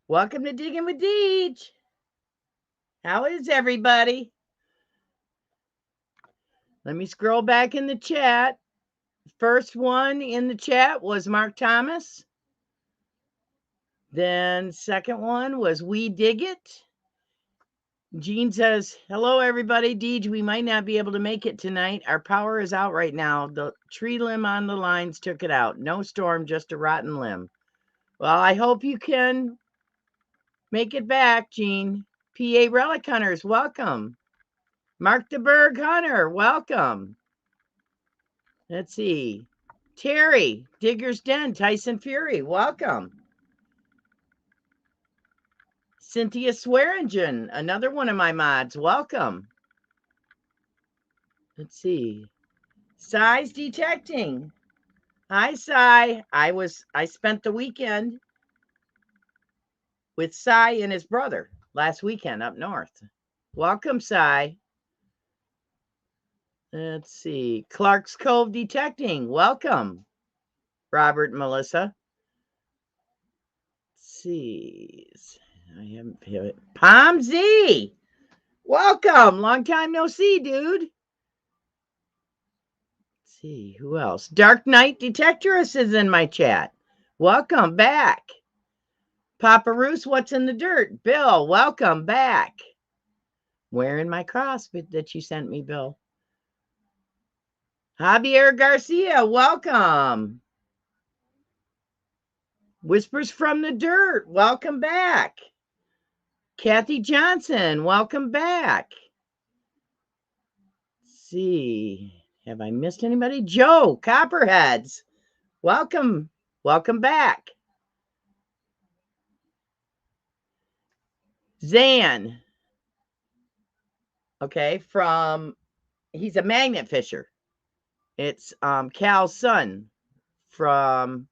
Welcome to Diggin with Deej. How is everybody? Let me scroll back in the chat. First one in the chat was Mark Thomas. Then second one was We Dig It. Jean says, hello, everybody. Deej, we might not be able to make it tonight. Our power is out right now. The tree limb on the lines took it out. No storm, just a rotten limb. Well, I hope you can make it back, Jean. PA Relic Hunters, welcome. Mark the Berg Hunter, welcome. Let's see. Terry, Digger's Den, Tyson Fury, welcome. Cynthia Swearingen, another one of my mods, welcome. Let's see. Size Detecting. Hi, Cy. I spent the weekend with Cy and his brother last weekend up north. Welcome, Cy. Let's see. Clark's Cove Detecting. Welcome, Robert and Melissa. Let's see. I haven't it. Palm Z. Welcome. Long time no see, dude. Let's see. Who else? Dark Knight Detectorist is in my chat. Welcome back. Papa Roos, what's in the dirt? Bill, welcome back. Wearing my cross that you sent me, Bill. Javier Garcia, welcome. Whispers from the Dirt, welcome back. Kathy Johnson, welcome back. Let's see, have I missed anybody? Joe Copperheads, welcome. Welcome back. Zan, okay, he's a magnet fisher. It's Cal's son from,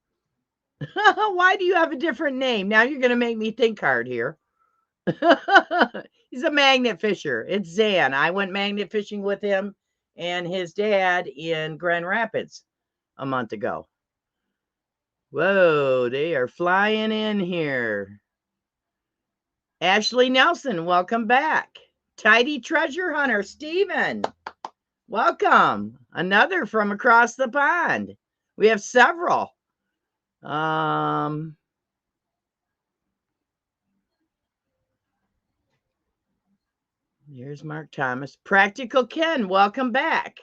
why do you have a different name? Now you're going to make me think hard here. He's a magnet fisher. It's Zan. I went magnet fishing with him and his dad in Grand Rapids a month ago. Whoa, they are flying in here. Ashley Nelson, welcome back. Tidy Treasure Hunter, Steven, welcome. Another from across the pond. We have several. Here's Mark Thomas. Practical Ken, welcome back.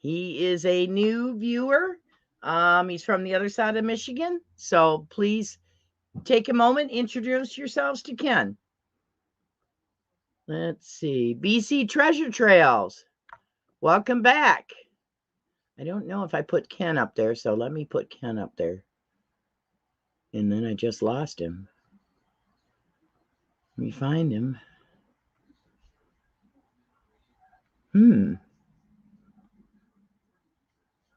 He is a new viewer. He's from the other side of Michigan. So please take a moment, introduce yourselves to Ken. Let's see. BC Treasure Trails, welcome back. I don't know if I put Ken up there, so let me put Ken up there. And then I just lost him. Let me find him.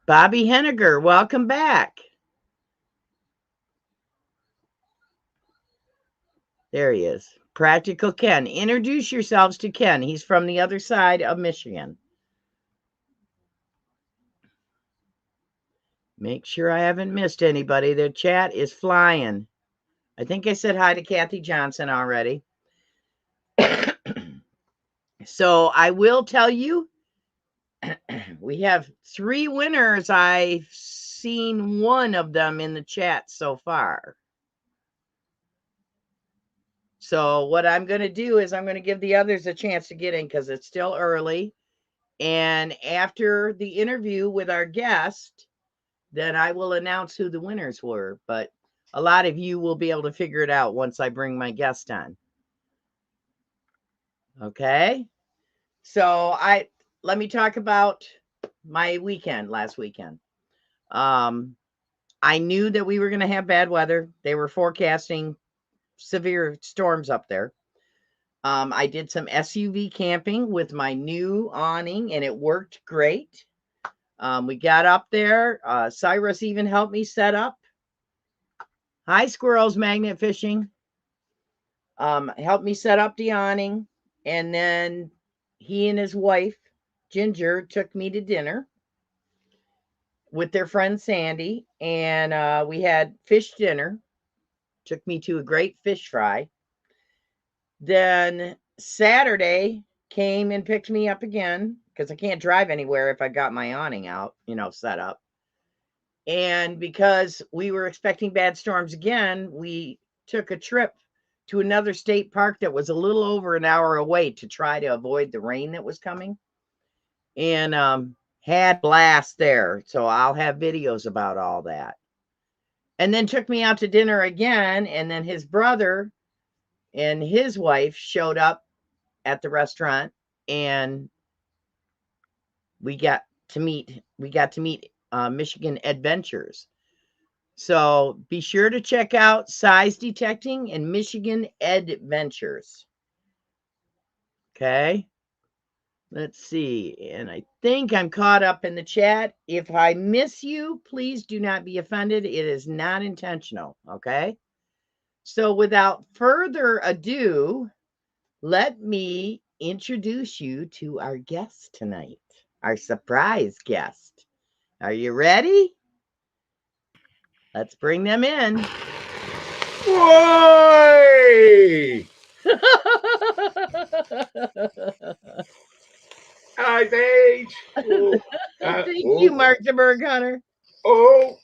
Bobby Henniger, welcome back. There he is. Practical Ken. Introduce yourselves to Ken. He's from the other side of Michigan. Make sure I haven't missed anybody. The chat is flying. I think I said hi to Kathy Johnson already. So I will tell you, we have 3 winners. I've seen one of them in the chat so far. So what I'm going to do is I'm going to give the others a chance to get in because it's still early. And after the interview with our guest, then I will announce who the winners were. But a lot of you will be able to figure it out once I bring my guest on. Okay. So let me talk about my weekend last weekend. I knew that we were going to have bad weather. They were forecasting severe storms up there. I did some SUV camping with my new awning and it worked great. We got up there. Cyrus even helped me set up. Hi, Squirrels Magnet Fishing. Helped me set up the awning. And then he and his wife, Ginger, took me to dinner with their friend Sandy. And we had fish dinner. Took me to a great fish fry. Then Saturday came and picked me up again because I can't drive anywhere if I got my awning out, set up. And because we were expecting bad storms again, we took a trip to another state park that was a little over an hour away to try to avoid the rain that was coming. And had blast there. So I'll have videos about all that. And then took me out to dinner again. And then his brother and his wife showed up at the restaurant, and we got to meet Michigan Adventures. So be sure to check out Size Detecting and Michigan Adventures. Okay. Let's see. And I think I'm caught up in the chat. If I miss you, please do not be offended. It is not intentional. Okay. So without further ado, let me introduce you to our guest tonight, our surprise guest. Are you ready? Let's bring them in. Why? Hi, Deej. Oh, Thank you, Mark-TBH Hunter. Oh.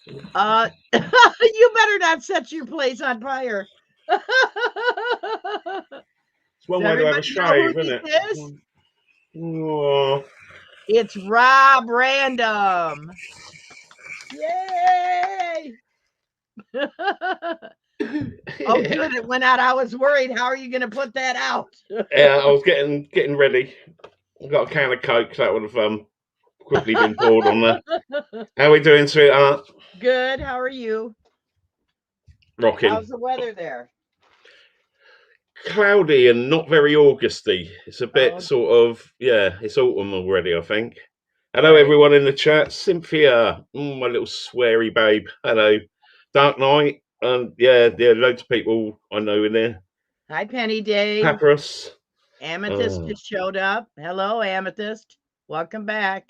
You better not set your place on fire. It's one way to have a shave, isn't it? Oh. It's Rob Random. Yay! Oh, good. It went out. I was worried. How are you going to put that out? Yeah, I was getting ready. I got a can of Coke. That would have quickly been poured on there. How are we doing, sweetheart? Good. How are you? Rocking. How's the weather there? Cloudy and not very Augusty. It's a bit sort of, it's autumn already, I think. Hello, everyone in the chat. Cynthia, my little sweary babe. Hello. Dark Knight. Loads of people I know in there. Hi, Penny Dave. Papyrus. Amethyst just showed up. Hello, Amethyst. Welcome back.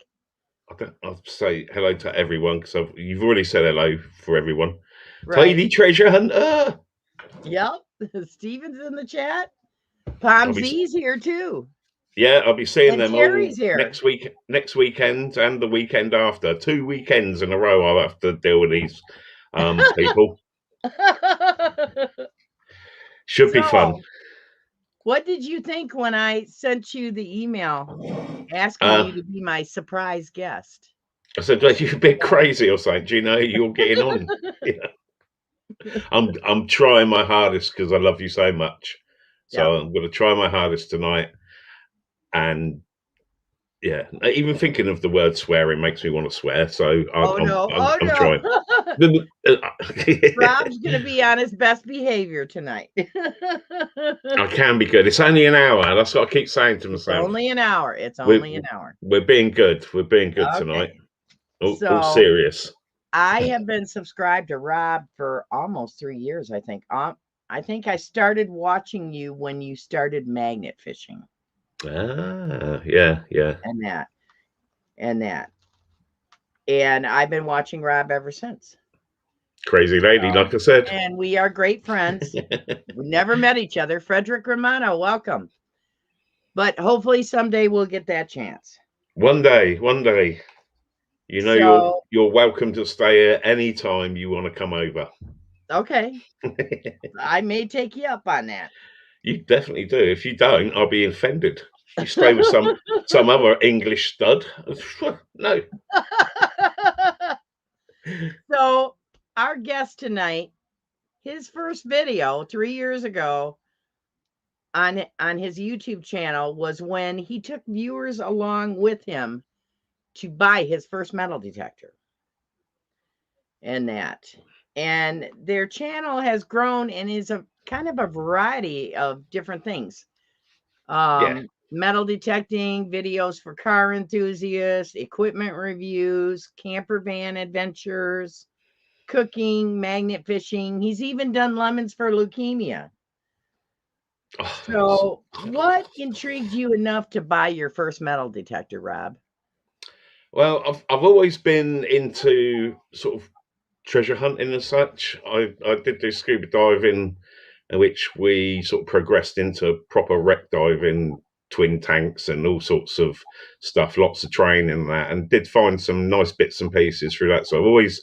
I'll say hello to everyone because you've already said hello for everyone. Right. Tidy Treasure Hunter. Yep. Steven's in the chat. Pomzie's here too. Yeah, I'll be seeing them Terry's all here. next weekend and the weekend after. 2 weekends in a row I'll have to deal with these people. Should be fun. What did you think when I sent you the email asking you to be my surprise guest? I said, are you a bit crazy or something? Do you know you're getting on? Yeah. I'm trying my hardest because I love you so much. So I'm going to try my hardest tonight. And yeah, even thinking of the word swearing makes me want to swear. So I'm trying. Rob's going to be on his best behavior tonight. I can be good. It's only an hour. That's what I keep saying to myself. It's only an hour. It's only an hour. We're being good. We're being good tonight. All serious. I have been subscribed to Rob for almost 3 years, I think. I think I started watching you when you started magnet fishing. Yeah. And that. And I've been watching Rob ever since. Crazy lady, like I said. And we are great friends. We never met each other. Frederick Romano, welcome. But hopefully someday we'll get that chance. One day. You know, you're welcome to stay here anytime you want to come over. Okay. I may take you up on that. You definitely do. If you don't, I'll be offended. You stay with some other English stud. No. So our guest tonight, his first video 3 years ago on his YouTube channel was when he took viewers along with him to buy his first metal detector. And their channel has grown and is a kind of a variety of different things. Metal detecting, videos for car enthusiasts, equipment reviews, camper van adventures, cooking, magnet fishing. He's even done lemons for leukemia. So what intrigued you enough to buy your first metal detector, Rob? Well, I've always been into sort of treasure hunting and such. I did do scuba diving, in which we sort of progressed into proper wreck diving, twin tanks, and all sorts of stuff. Lots of training and that, and did find some nice bits and pieces through that. So I've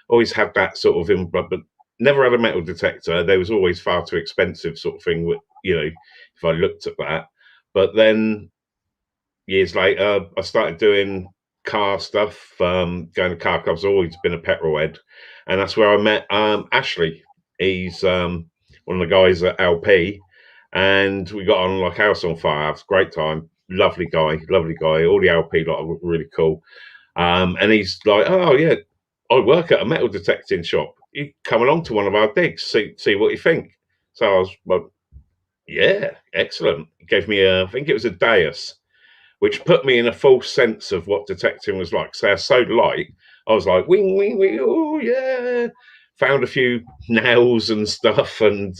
always had that sort of but never had a metal detector. There was always far too expensive sort of thing. You know, if I looked at that, but then years later, I started doing car stuff, going to car clubs. I've always been a petrol head, and that's where I met Ashley. He's one of the guys at LP, and we got on like house on fire. It was a great time. Lovely guy, lovely guy. All the LP lot were really cool. And he's like, "Oh yeah, I work at a metal detecting shop. You come along to one of our digs, see what you think." So I was like, "Yeah, excellent." He gave me I think it was a Deus, which put me in a false sense of what detecting was like. So they're so light, I was like, wing, wing, wing, oh yeah. Found a few nails and stuff, and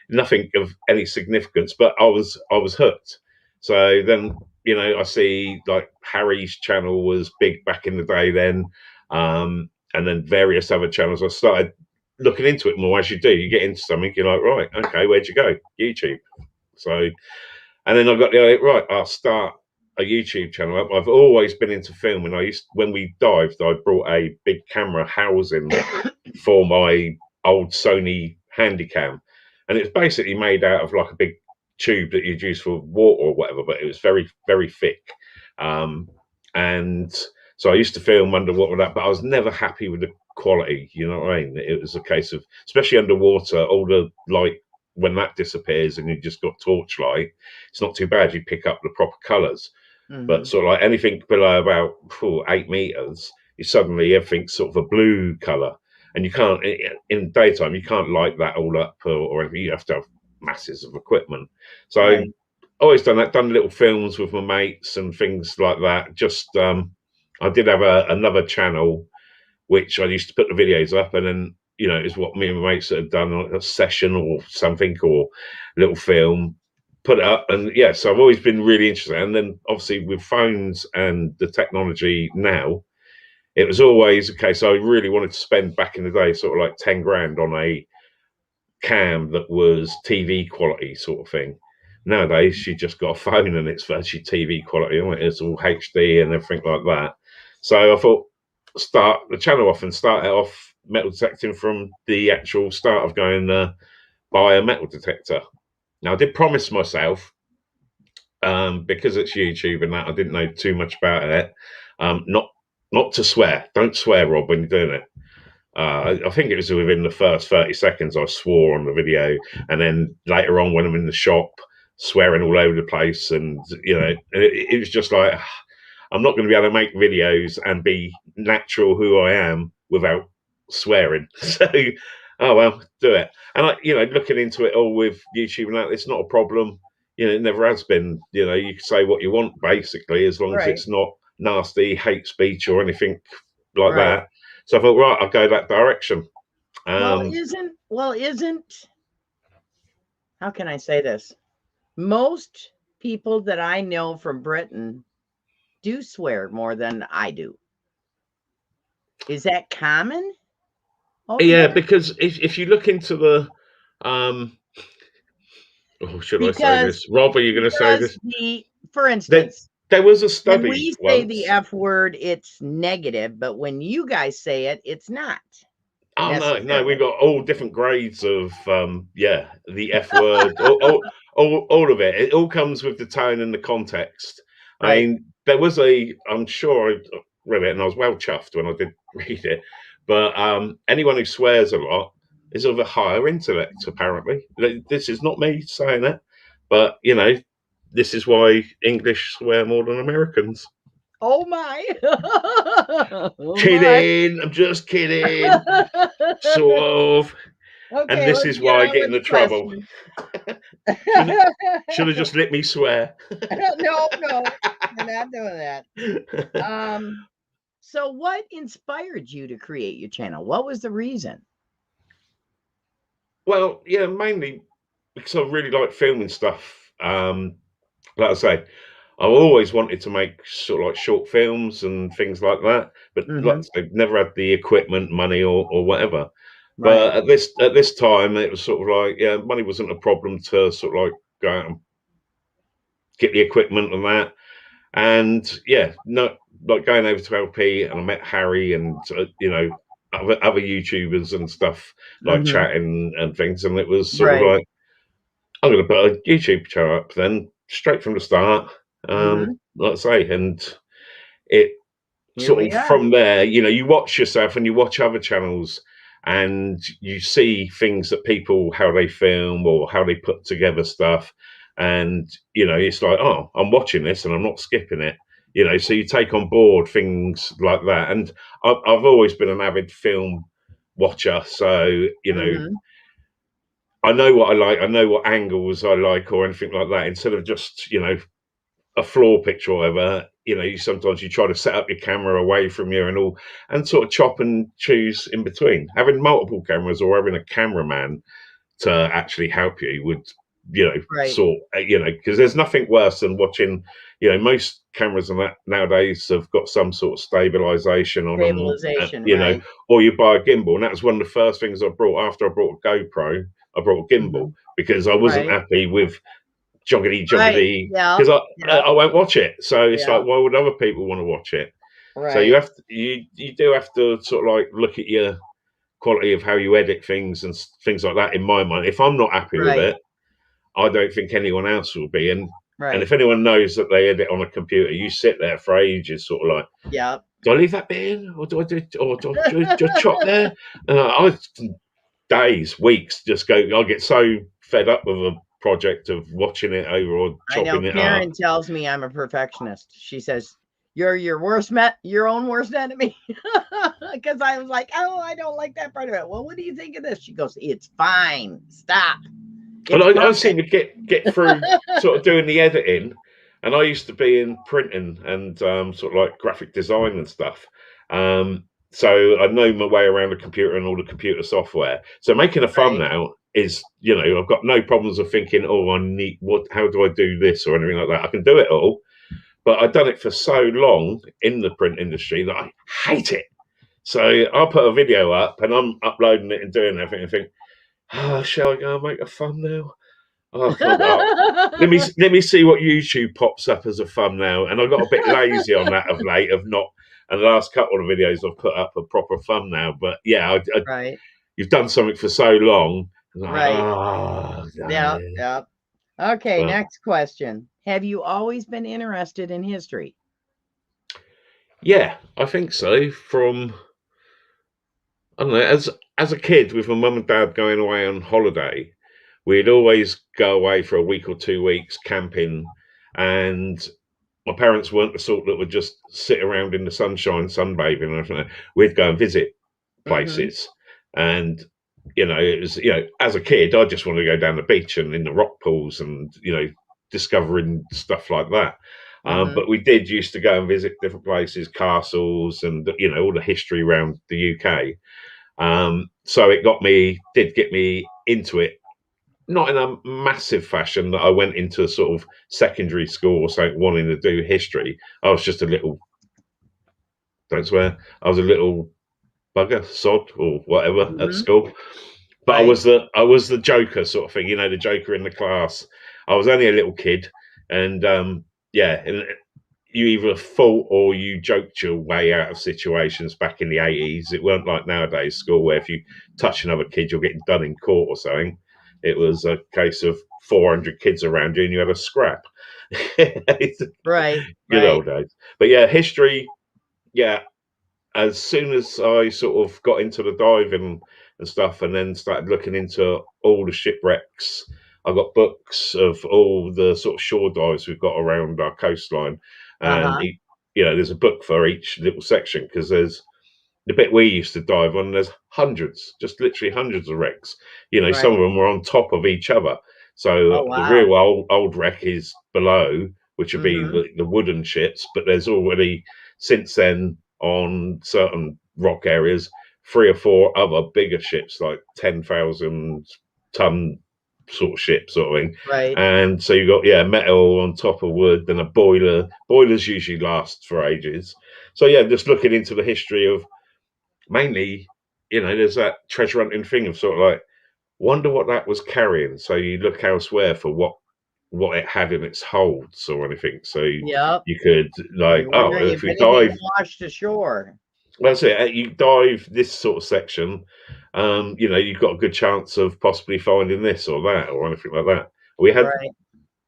nothing of any significance, but I was hooked. So then, I see like Harry's channel was big back in the day then, and then various other channels. I started looking into it more. As you do, you get into something, you're like, right, okay, where'd you go? YouTube. So, and then I got the idea, right, I'll start a YouTube channel up. I've always been into filming. When we dived, I brought a big camera housing for my old Sony Handycam, and it's basically made out of like a big tube that you'd use for water or whatever, but it was very, very thick. And so I used to film underwater with that, but I was never happy with the quality. You know what I mean? It was a case of, especially underwater, all the light, when that disappears and you just got torchlight, it's not too bad. You pick up the proper colours. Mm-hmm. But sort of like anything below about 8 meters, you suddenly everything's sort of a blue color, and you can't in daytime you can't light that all up or anything. You have to have masses of equipment. So right. I always done that. Done little films with my mates and things like that. Just I did have another channel which I used to put the videos up, and then it was what me and my mates had done, a session or something, or a little film, put it up. And yeah, so I've always been really interested. And then obviously with phones and the technology now, it was always a case I really wanted to spend back in the day sort of like 10 grand on a cam that was TV quality sort of thing. Nowadays, you just got a phone and it's virtually TV quality. It's all HD and everything like that. So I thought, start the channel off and start it off metal detecting from the actual start of going buy a metal detector. Now, I did promise myself, because it's YouTube and that, I didn't know too much about it, not to swear. Don't swear, Rob, when you're doing it. I think it was within the first 30 seconds I swore on the video, and then later on when I'm in the shop, swearing all over the place, and it was just like, I'm not going to be able to make videos and be natural who I am without swearing. So, oh well, do it. And looking into it all with YouTube and that, it's not a problem. It never has been. You can say what you want basically, as long as it's not nasty hate speech or anything like that. So I thought, right, I'll go that direction. Isn't how can I say this? Most people that I know from Britain do swear more than I do. Is that common? Yeah, because if you look into the should I say this? Rob, are you going to say this? For instance, there was a study. When we say the F word, it's negative, but when you guys say it, it's not. Oh no, we've got all different grades of the F word, all of it. It all comes with the tone and the context. Right. I mean, there was I'm sure I read it and I was well chuffed when I did read it. But anyone who swears a lot is of a higher intellect, apparently. This is not me saying it, but this is why English swear more than Americans. Oh my! Kidding! I'm just kidding. Sort of. Okay, and this is why I get into trouble. Should have just let me swear. No, we're not doing that. So what inspired you to create your channel? What was the reason? Well, yeah, mainly because I really like filming stuff. Like I say, I always wanted to make sort of like short films and things like that, but like I say, never had the equipment, money, or whatever. Right. But at this time, it was sort of like, yeah, money wasn't a problem to sort of like go out and get the equipment and that. And yeah, no, like going over to LP, and I met Harry and other YouTubers and stuff, like chatting and things, and it was sort of Right. like, I'm going to put a YouTube channel up then, straight from the start. Like I say, and it Here sort we of are. from there, you watch yourself and you watch other channels, and you see things that people, how they film or how they put together stuff, and it's like, oh, I'm watching this and I'm not skipping it. So you take on board things like that, and I've always been an avid film watcher, so I know what I like, I know what angles I like or anything like that, instead of just a floor picture or whatever. You sometimes you try to set up your camera away from you and all, and sort of chop and choose in between. Having multiple cameras or having a cameraman to actually help you would, Right. sort, because there's nothing worse than watching. Most cameras and that nowadays have got some sort of stabilization on them, Stabilization. Right. or you buy a gimbal, and that was one of the first things I brought after I brought a GoPro. I brought a gimbal because I wasn't Right. happy with Right. joggedy, Yeah. because Yeah. I won't watch it. So it's Yeah. like, why would other people want to watch it? So Right. you do have to sort of like look at your quality of how you edit things and things like that. In my mind, if I'm not happy with Right. it, I don't think anyone else will be. And Right. if anyone knows that they edit on a computer, you sit there for ages, sort of like, Yeah. do I leave that bit in, or do I chop there? I days, weeks, just go. I get so fed up with a project of watching it over or I know chopping it up. Karen tells me I'm a perfectionist. She says, you're your your own worst enemy. Because I was like, oh, I don't like that part of it. Well, what do you think of this? She goes, it's fine. Stop. And It's I seem perfect. to get through sort of doing the editing, and I used to be in printing and sort of like graphic design and stuff. So I know my way around the computer and all the computer software. So making a Right. thumbnail is, I've got no problems of thinking, oh, I need how do I do this or anything like that. I can do it all, but I've done it for so long in the print industry that I hate it. So I'll put a video up and I'm uploading it and doing everything and think, oh, shall I go and make a thumbnail? Oh, let me see what YouTube pops up as a thumbnail. And I got a bit lazy on that of late, of not. And the last couple of videos I've put up a proper thumbnail. But yeah, Right. you've done something for so long. Like, Right. oh, Yeah. Yeah. Okay. but Next question. Have you always been interested in history? yeah, I think so. From, I don't know, as a kid with my mum and dad going away on holiday, we'd always go away for a week or 2 weeks camping, and my parents weren't the sort that would just sit around in the sunshine sunbathing and everything. We'd go and visit Mm-hmm. places, and it was, as a kid, I just wanted to go down the beach and in the rock pools and discovering stuff like that. Mm-hmm. But we did used to go and visit different places, castles, and all the history around the UK. So it did get me into it, not in a massive fashion that I went into a sort of secondary school or something wanting to do history. I was just a little, don't swear, I was a little bugger, sod, or whatever at Mm-hmm. school. But Right. I was the joker sort of thing, the joker in the class. I was only a little kid, and yeah, and you either fought or you joked your way out of situations back in the 80s. It weren't like nowadays school where if you touch another kid, you're getting done in court or something. It was a case of 400 kids around you and you had a scrap. Right. Good Right. old days. But yeah, history, yeah, as soon as I sort of got into the diving and stuff, and then started looking into all the shipwrecks, I got books of all the sort of shore dives we've got around our coastline, and Uh-huh. there's a book for each little section, because there's the bit we used to dive on. There's hundreds, just literally hundreds of wrecks. Some of Right. them were on top of each other. So Oh, the wow. real old wreck is below, which would be Mm-hmm. the wooden ships. But there's already since then on certain rock areas 3 or 4 other bigger ships, like 10,000 ton sort of ship sort of thing. Right. And so you got metal on top of wood, then a boiler. Boilers usually last for ages. So just looking into the history of mainly, there's that treasure hunting thing of sort of like wonder what that was carrying. So you look elsewhere for what it had in its holds or anything. So Yep. you could You're wondering if if we anything dive, washed ashore. that's it. You dive this sort of section, you've got a good chance of possibly finding this or that or anything like that. We had Right.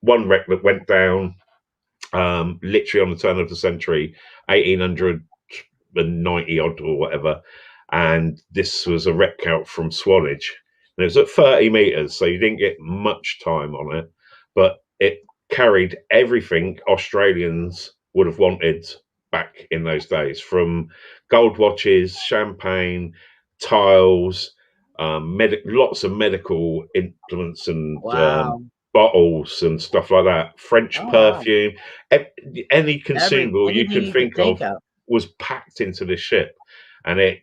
one wreck that went down literally on the turn of the century, 1890 odd or whatever. And this was a wreck out from Swanage. And it was at 30 metres, so you didn't get much time on it. But it carried everything Australians would have wanted back in those days, from gold watches, champagne, tiles, lots of medical implements and Wow. bottles and stuff like that. French Oh, wow. perfume, any consumable you Anything can you could think think of. was packed into this ship, and it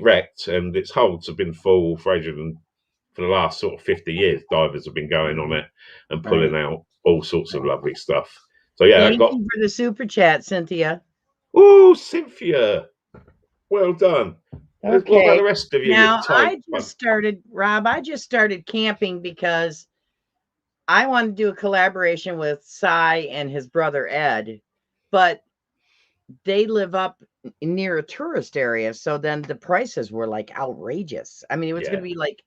wrecked, and its holds have been full for the last sort of 50 years. Divers have been going on it and pulling Right. out all sorts of lovely stuff. So I Thank got. you for the super chat, Cynthia. Oh, Cynthia, well done. What about Okay. the rest of you? Now, Type Rob, I just started camping because I wanted to do a collaboration with Cy and his brother Ed, but they live up near a tourist area. So then the prices were like outrageous. I mean, it was going to be like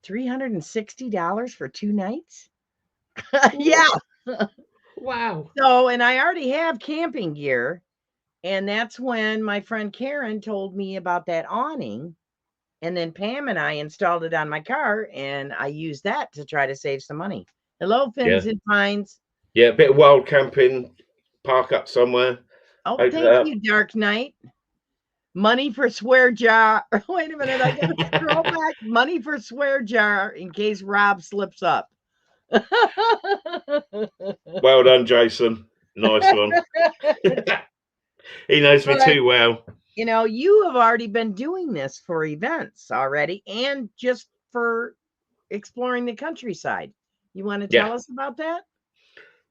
$360 for 2 nights. Yeah. Wow. So, and I already have camping gear. And that's when my friend Karen told me about that awning. And then Pam and I installed it on my car, and I used that to try to save some money. Hello, Fins and Pines. Yeah, a bit of wild camping, park up somewhere. Oh, thank you, Dark Knight. Money for swear jar. Wait a minute, I gotta scroll back. Money for swear jar in case Rob slips up. Well done, Jason. Nice one. He knows me too well. You have already been doing this for events already, and just for exploring the countryside. You want to tell us about that?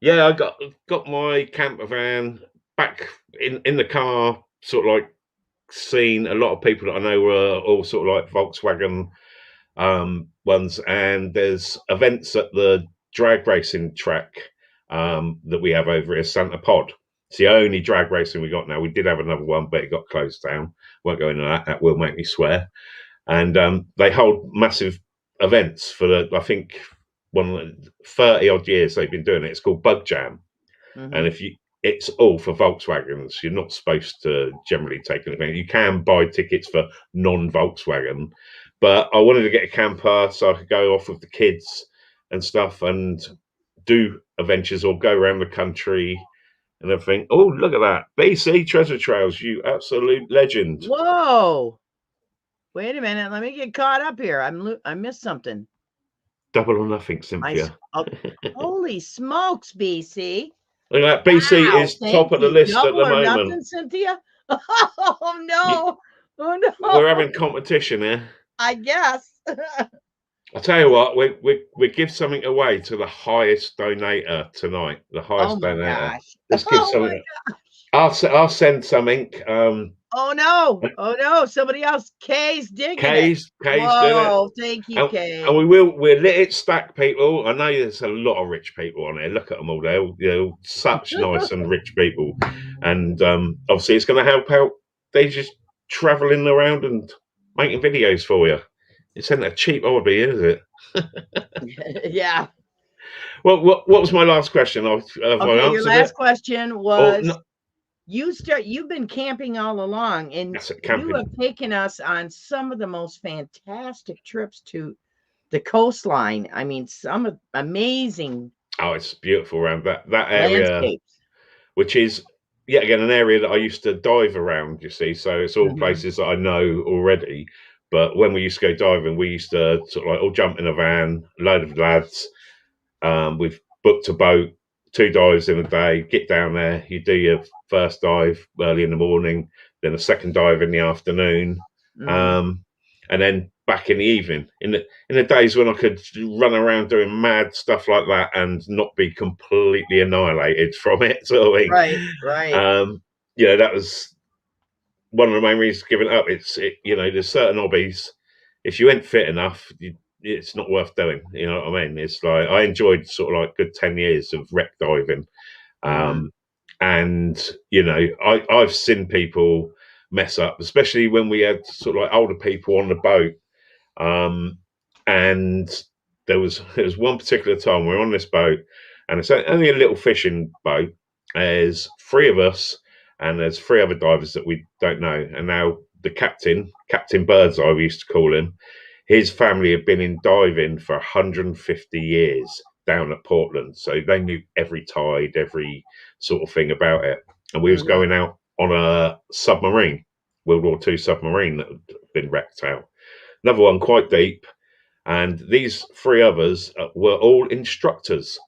Yeah, I got my camper van back in the car, sort of like seen a lot of people that I know were all sort of like Volkswagen ones, and there's events at the drag racing track that we have over here, Santa Pod. It's the only drag racing we got now. We did have another one, but it got closed down. Won't go into that. That will make me swear. And they hold massive events for I think 30 odd years they've been doing it. It's called Bug Jam. And it's all for Volkswagens. You're not supposed to generally take anything. You can buy tickets for non-Volkswagen, but I wanted to get a camper so I could go off with the kids and stuff and do adventures or go around the country and everything. Oh, look at that. BC Treasure Trails, you absolute legend. Whoa. Wait a minute. Let me get caught up here. I missed something. Double or nothing, Cynthia. Holy smokes, BC. Look at that. BC is top of the list at the moment. Nothing, Cynthia? Oh, no. Oh, no. We're having competition here. I guess. I'll tell you what, we give something away to the highest donator tonight. The highest donator. Gosh. Let's give something. I'll send something. Oh no! Somebody else. Kaye's digging Kaye's doing it. Oh, thank you, Kaye. And we'll let it stack, people. I know there's a lot of rich people on there. Look at them all. They're such nice and rich people, and obviously it's going to help out. They just traveling around and making videos for you. It's not a cheap hobby, is it? Yeah. Well, what was my last question? Your last question was. You've been camping all along, and you have taken us on some of the most fantastic trips to the coastline. I mean, some amazing. Oh, it's beautiful around that area, landscapes. Which is yet again an area that I used to dive around. You see, so it's all places that I know already. But when we used to go diving, we used to sort of like all jump in a van, a load of lads. We've booked a boat. 2 dives in a day, get down there, you do your first dive early in the morning, then a second dive in the afternoon. and then back in the evening. In the days when I could run around doing mad stuff like that and not be completely annihilated from it, sort of thing. Right. That was one of the main reasons giving it up. There's certain hobbies. If you ain't fit enough, it's not worth doing. You know what I mean? It's like I enjoyed sort of like good 10 years of wreck diving. And I've seen people mess up, especially when we had sort of like older people on the boat. And there was one particular time we were on this boat, and it's only a little fishing boat. There's three of us, and there's three other divers that we don't know. And now the Captain Birdseye, we used to call him, his family had been in diving for 150 years down at Portland, so they knew every tide, every sort of thing about it. And we was going out on a submarine, World War II submarine that had been wrecked out. Another one quite deep, and these three others were all instructors.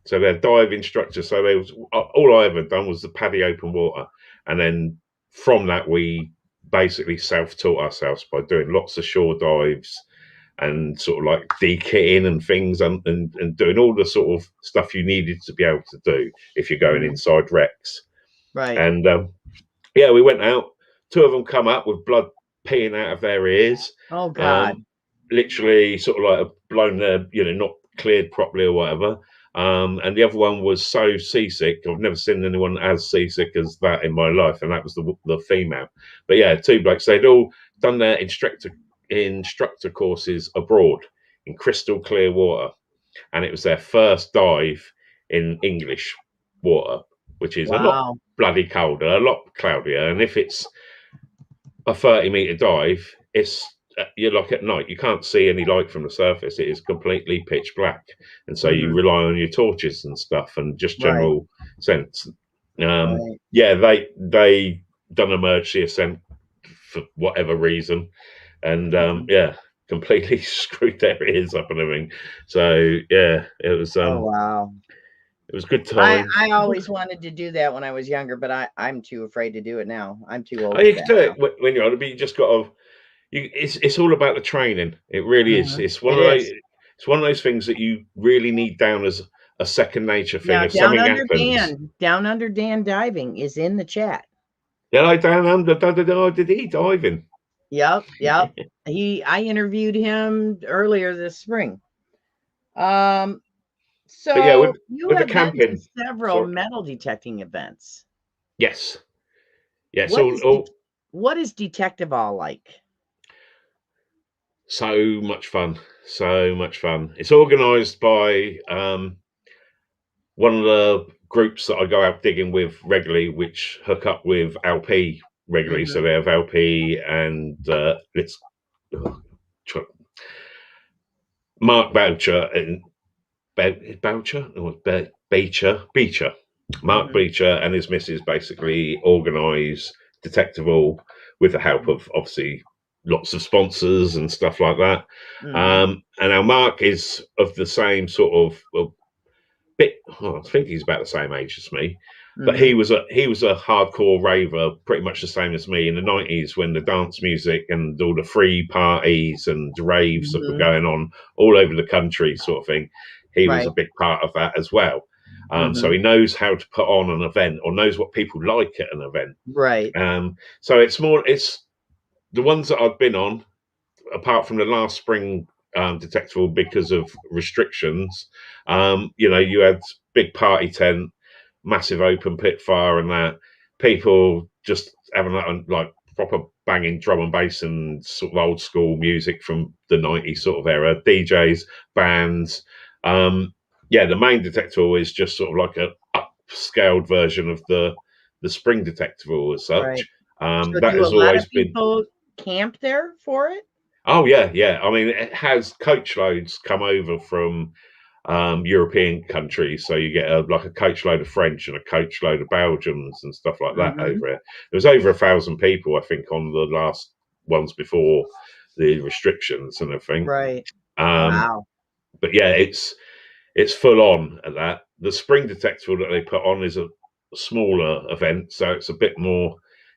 So they're dive instructors. So all I ever done was the paddy open water, and then from that we basically self-taught ourselves by doing lots of shore dives and sort of like de-kitting and things, and doing all the sort of stuff you needed to be able to do if you're going inside wrecks. Right. And we went out. Two of them come up with blood peeing out of their ears. Oh God. Literally sort of like blown their, not cleared properly or whatever. And the other one was so seasick. I've never seen anyone as seasick as that in my life, and that was the female. But yeah, two blokes. They'd all done their instructor courses abroad in crystal clear water, and it was their first dive in English water, which is a lot bloody colder, a lot cloudier. And if it's a 30-meter dive, you're like at night, you can't see any light from the surface. It is completely pitch black, and so you rely on your torches and stuff and just general sense. They done emergency ascent for whatever reason, and completely screwed their ears up and everything. So it was oh wow, it was a good time. I always wanted to do that when I was younger, but I'm too afraid to do it now. I'm too old. You can do it when you're older, but you just got to. It's all about the training. It really is. It's one of those. It's one of those things that you really need down as a second nature thing. Now, if something happens, Down Under Dan diving is in the chat. Yeah, Down Under. Did he diving? Yep. I interviewed him earlier this spring. So you have been to several metal detecting events. Yes. What is Detective all like? So much fun. It's organised by one of the groups that I go out digging with regularly, which hook up with LP regularly. So they have LP and Mark Boucher and Beecher. Mark Beecher and his missus basically organise Detective All with the help of obviously lots of sponsors and stuff like that. And now Mark is of the same sort of I think he's about the same age as me, but he was a hardcore raver, pretty much the same as me in the 90s when the dance music and all the free parties and raves that were going on all over the country, sort of thing. He was a big part of that as well. So he knows how to put on an event, or knows what people like at an event. Right. So it's the ones that I've been on, apart from the last spring Detector, because of restrictions. You had big party tent, massive open pit fire, and that people just having like proper banging drum and bass and sort of old school music from the 90s sort of era, DJs, bands. The main Detector is just sort of like a upscaled version of the spring Detector as such. So that has always been. People camp there for it? Oh yeah. I mean, it has coach loads come over from European countries, so you get a coach load of French and a coach load of Belgians and stuff like that over it. There was over 1,000 people, I think, on the last ones before the restrictions and everything. Right. Wow. But yeah, it's full on at that. The spring Detector that they put on is a smaller event, so it's a bit more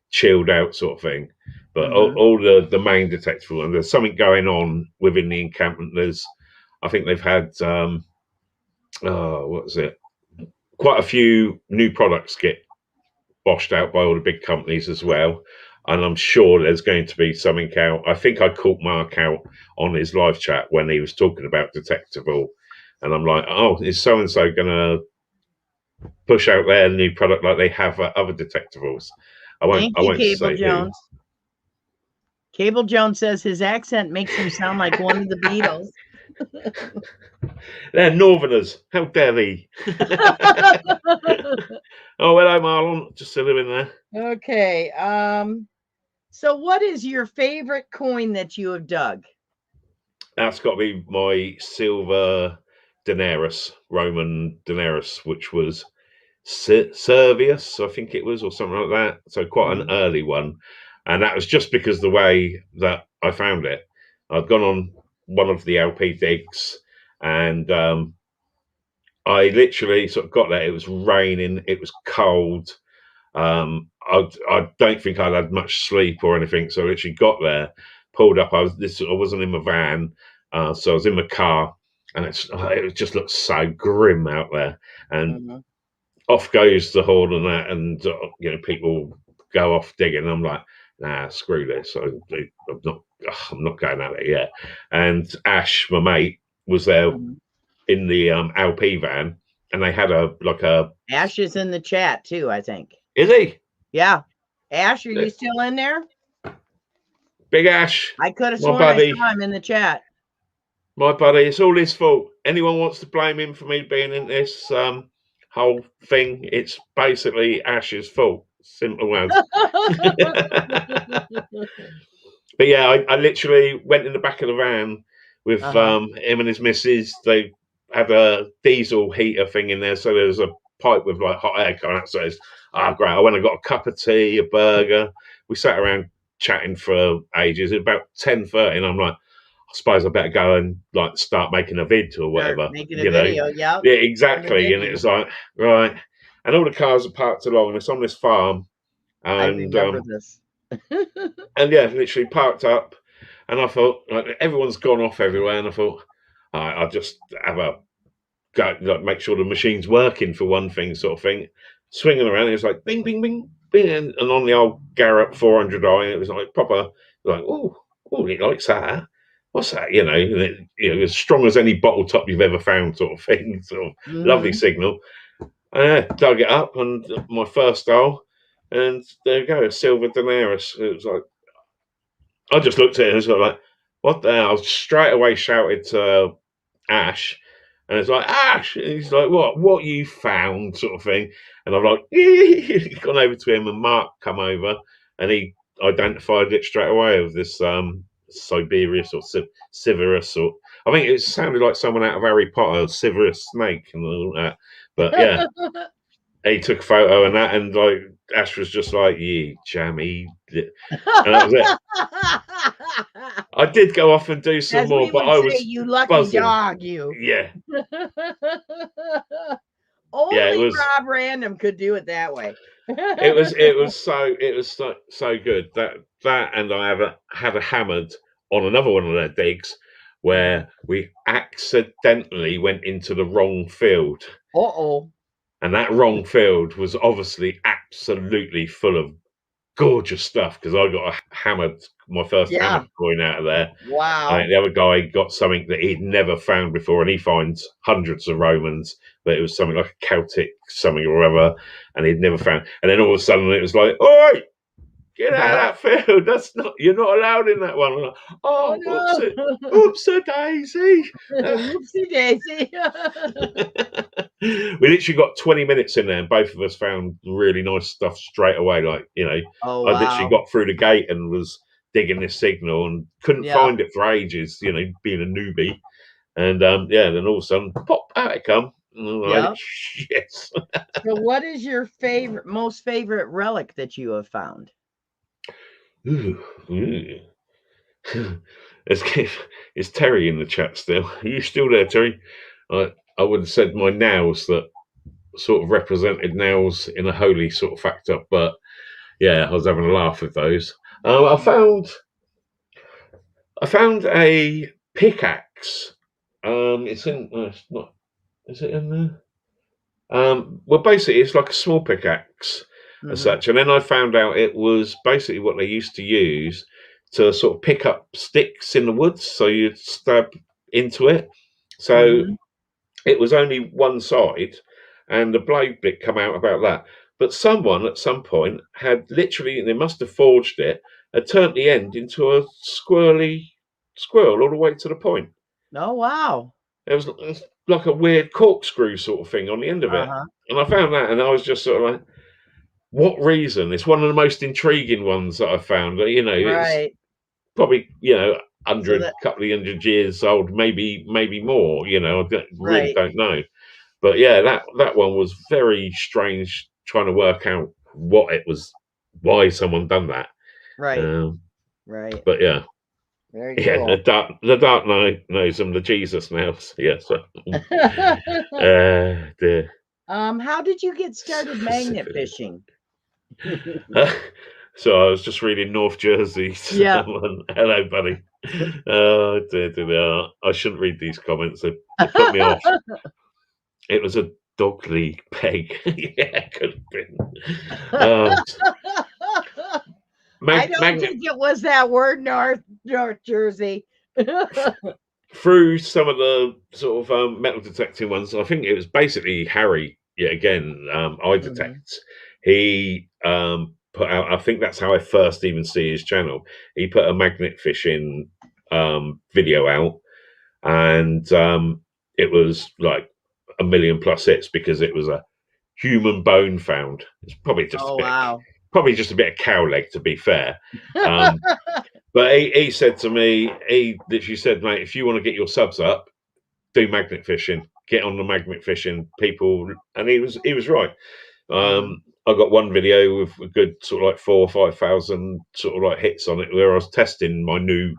chilled out sort of thing. But all the main detectable, and there's something going on within the encampment. I think they've had what was it? Quite a few new products get boshed out by all the big companies as well. And I'm sure there's going to be something out. I think I caught Mark out on his live chat when he was talking about Detectable. And I'm like, oh, is so-and-so going to push out their new product like they have other Detectables? I won't say Jones. who. Cable Jones says his accent makes him sound like one of the Beatles. They're Northerners. How dare they? Oh, hello, Marlon. Just sitting in there. Okay. So what is your favorite coin that you have dug? That's got to be my silver denarius, Roman denarius, which was Servius, I think it was, or something like that. So quite an early one. And that was just because the way that I found it. I'd gone on one of the LP digs, and I literally sort of got there. It was raining. It was cold. I don't think I'd had much sleep or anything. So I literally got there, pulled up. I wasn't in my van, so I was in my car, and it just looked so grim out there. And off goes the horn and that, and people go off digging. I'm like, nah, screw this. I'm not going at it yet. And Ash, my mate, was there in the LP van, and they had a Ash is in the chat too, I think. Is he? Yeah. Ash, are you still in there? Big Ash. I could have sworn I saw him in the chat. My buddy, it's all his fault. Anyone wants to blame him for me being in this whole thing, it's basically Ash's fault. Simple as. But yeah, I literally went in the back of the van with him and his missus. They had a diesel heater thing in there, so there was a pipe with like hot air coming out. So it's great. I went and got a cup of tea, a burger. We sat around chatting for ages. At about 10:30, and I'm like, I suppose I better go and like start making a vid or whatever. Making a video, yeah. Yeah, exactly. And it was like, right. And all the cars are parked along, and it's on this farm. And, I remember this. And yeah, literally parked up, and I thought, like, everyone's gone off everywhere, and I thought, I'll just have a go, like, make sure the machine's working for one thing, sort of thing. Swinging around, it was like bing, bing, bing, bing, and on the old Garrett 400i, it was like proper, like, oh, it likes that. What's that? As strong as any bottle top you've ever found, sort of thing. Sort of lovely signal. Dug it up, and my first hole, and there you go, a silver denarius. It was like, I just looked at it and was like, what the hell? I straight away shouted to Ash, and it's like, Ash! And he's like, what you found, sort of thing. And I'm like, gone over to him, and Mark come over, and he identified it straight away as this Siberius or Siverus, or I think it sounded like someone out of Harry Potter, Siverus Snake and all that. But yeah, he took a photo and that, and like Ash was just like, "Yeah, jammy," and that was it. I did go off and do some more, but I was you lucky buzzing. dog, you. Yeah. Only Rob Random could do it that way. It was so good that and I had a hammered on another one of their digs where we accidentally went into the wrong field. And that wrong field was obviously absolutely full of gorgeous stuff, because I got my first hammered coin out of there. Wow. The other guy got something that he'd never found before, and he finds hundreds of Romans, but it was something like a Celtic something or other, and he'd never found. And then all of a sudden it was like, "Oi, get out of that field! You're not allowed in that one." Like, oh no. Oopsie daisy! Oopsie daisy! We literally got 20 minutes in there, and both of us found really nice stuff straight away. Like, I literally got through the gate and was digging this signal and couldn't find it for ages, being a newbie. And then all of a sudden, pop, out it come. Like, yes. So what is your most favorite relic that you have found? Is Terry in the chat still? Are you still there, Terry? I would have said my nails that sort of represented nails in a holy sort of factor, but yeah, I was having a laugh with those. I found a pickaxe. It's in. It's not. Is it in there? Well, basically, it's like a small pickaxe as such. And then I found out it was basically what they used to use to sort of pick up sticks in the woods. So you'd stab into it. So it was only one side, and the blade bit come out about that. But someone at some point had literally, they must have forged it, had turned the end into a squirrely squirrel all the way to the point. Oh, wow. It was like a weird corkscrew sort of thing on the end of it. And I found that, and I was just sort of like, what reason? It's one of the most intriguing ones that I've found. You know, it's probably, couple of hundred years old, maybe more. You know, I really don't know. But yeah, that one was very strange. Trying to work out what it was, why someone done that. Right. But yeah. Very cool. Yeah, the dark knight knows him, the Jesus now. Yeah, so how did you get started magnet fishing? So I was just reading North Jersey. Yeah. Hello, buddy. I shouldn't read these comments. They put me off. It was a dog league peg. Yeah, it could have been. I don't think it was that word, North Jersey. Through some of the sort of metal detecting ones, I think it was basically Harry, yet again, I Detect. He put out, I think that's how I first even see his channel. He put a magnet fishing video out, and it was like 1 million plus hits because it was a human bone found. It's probably just probably just a bit of cow leg, to be fair. But he said to me, he literally said, mate, if you want to get your subs up, do magnet fishing. Get on the magnet fishing, people. And he was right. I got one video with a good sort of like 4,000 or 5,000 sort of like hits on it where I was testing my new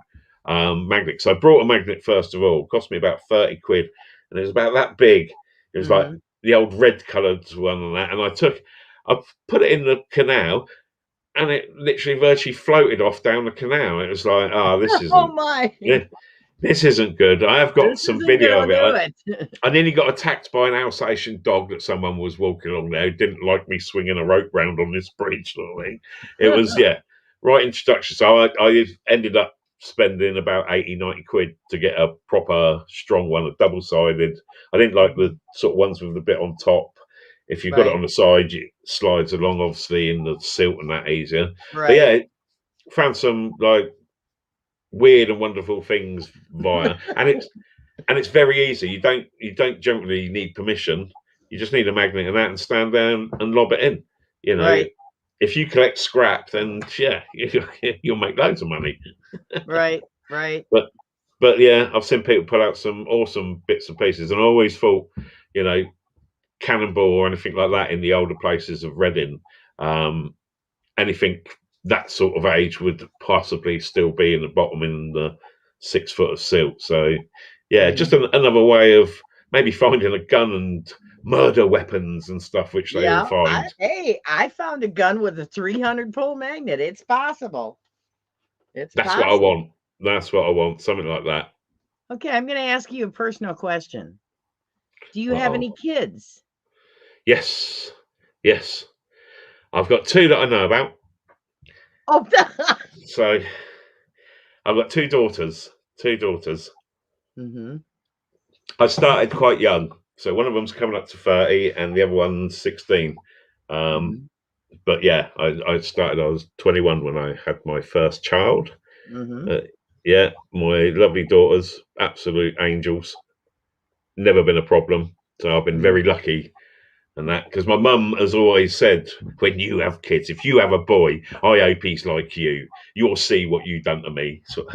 magnet. So I brought a magnet first of all. It cost me about 30 quid. And it was about that big. It was like the old red coloured one and that. And I put it in the canal, and it literally virtually floated off down the canal. It was like, this isn't. Oh my! This isn't good. I have got some video of it. I nearly got attacked by an Alsatian dog that someone was walking along there who didn't like me swinging a rope round on this bridge sort of thing. It was right introduction. So I ended up spending about 80, 90 quid to get a proper strong one, a double-sided. I didn't like the sort of ones with the bit on top. If you've got it on the side, it slides along, obviously, in the silt and that easier. But yeah, found some like weird and wonderful things via, and it's very easy. You don't generally need permission. You just need a magnet and that, and stand down and lob it in. You know, if you collect scrap, then you'll make loads of money. Right. But yeah, I've seen people put out some awesome bits and pieces, and I always thought, you know, Cannonball or anything like that in the older places of Reading, anything that sort of age would possibly still be in the bottom in the 6 foot of silt. So yeah, just another way of maybe finding a gun and murder weapons and stuff, which they all find. I found a gun with a 300 pull magnet. It's possible. That's what I want. That's what I want. Something like that. Okay, I'm going to ask you a personal question. Do you have any kids? Yes. I've got 2 that I know about. Oh, so I've got 2 daughters. I started quite young. So one of them's coming up to 30 and the other one's 16. But yeah, I was 21 when I had my first child. My lovely daughters, absolute angels. Never been a problem. So I've been very lucky. And that, because my mum has always said, when you have kids, if you have a boy, I hope he's like you. You'll see what you've done to me. So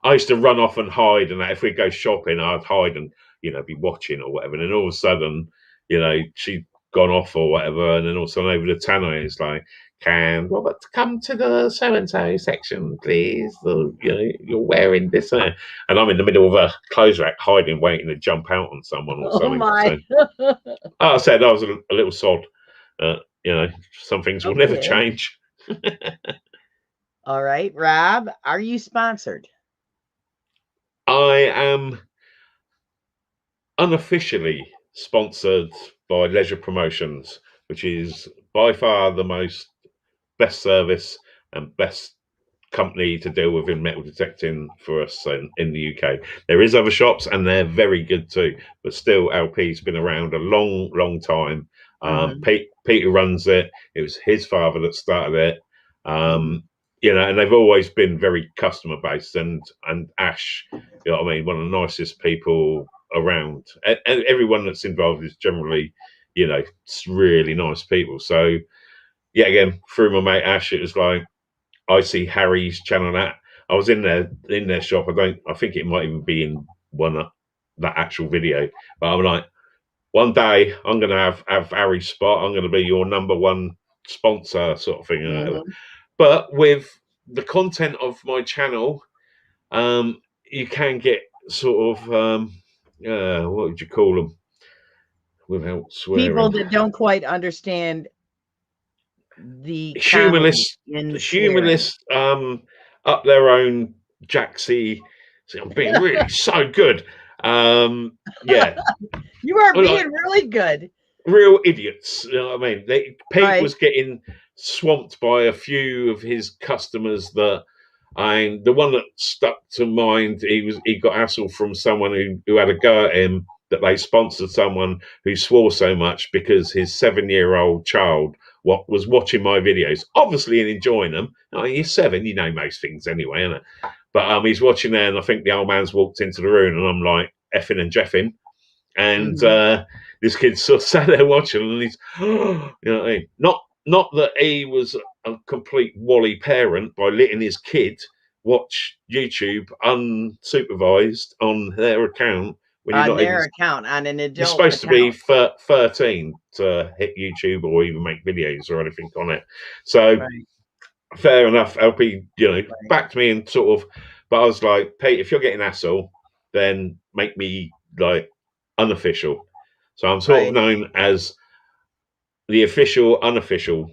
I used to run off and hide, and that if we go shopping, I'd hide and be watching or whatever. And then all of a sudden, she'd gone off or whatever, and then all of a sudden over the tannoy, it's like, can Robert come to the so-and-so section, please? Or, you're wearing this. And I'm in the middle of a clothes rack, hiding, waiting to jump out on someone or something. My. So, I said I was a little sod. Some things will never change. All right, Rob, are you sponsored? I am unofficially sponsored by Leisure Promotions, which is by far the most best service and best company to deal with in metal detecting for us in the UK. There is other shops and they're very good too, but still LP's been around a long time. Pete who runs it, it was his father that started it. And they've always been very customer based, and Ash, you know what I mean, one of the nicest people around, and everyone that's involved is generally, really nice people. So yeah, again, through my mate Ash, it was like, I see Harry's channel that. I was in their shop. I think it might even be in that actual video. But I'm like, one day I'm gonna have Harry's spot. I'm gonna be your number one sponsor, sort of thing. But with the content of my channel, you can get sort of what would you call them without swearing? People that don't quite understand the humorless, swearing. up their own jacksy. I'm being really so good. Yeah, You are being like, really good. real idiots. You know what I mean? Pete was Right. getting swamped by a few of his customers that. And the one that stuck to mind, he got hassle from someone who had a go at him that they sponsored someone who swore so much because his 7-year-old child was watching my videos, obviously, and enjoying them. I mean, you're 7, you know most things anyway, innit? But he's watching there, and I think the old man's walked into the room, and I'm like effing and jeffing, and this kid sort of sat there watching, and he's, you know what I mean? Not that he was a complete wally parent by letting his kid watch YouTube unsupervised on their account when you're On not even. their account, on an You're adult supposed to be account. 13 to hit YouTube or even make videos or anything on it. So Right. fair enough. LP, Right. backed me and sort of, but I was like, Pete, if you're getting hassle, then make me like unofficial. So I'm sort of Right. known as the official, unofficial,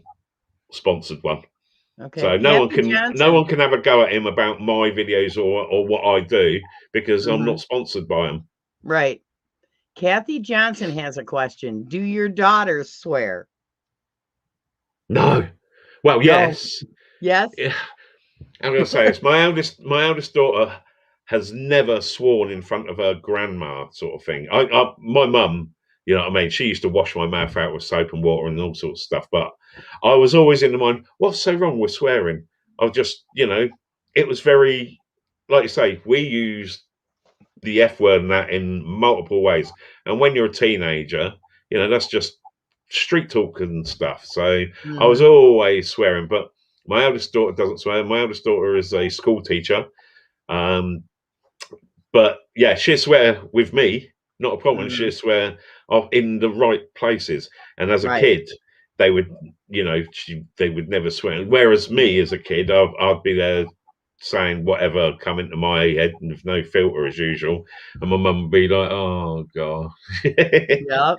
sponsored one. Okay. So no one Kathy can Johnson. have a go at him about my videos or what I do because I'm not sponsored by him. Right. Kathy Johnson has a question. Do your daughters swear? No. Well, No. yes. Yes. Yeah. I'm going to say this. My eldest daughter has never sworn in front of her grandma, sort of thing. My mum, you know what I mean? She used to wash my mouth out with soap and water and all sorts of stuff. But I was always in the mind, what's so wrong with swearing? I just, it was very, like you say, we used the F word and that in multiple ways. And when you're a teenager, that's just street talk and stuff. So I was always swearing, but my eldest daughter doesn't swear. My eldest daughter is a school teacher. But yeah, she'll swear with me, not a problem. She'll swear in the right places. And as a Right. kid, they would, they would never swear. Whereas me as a kid, I'd be there saying whatever come into my head with no filter as usual. And my mum would be like, oh, God. Yep.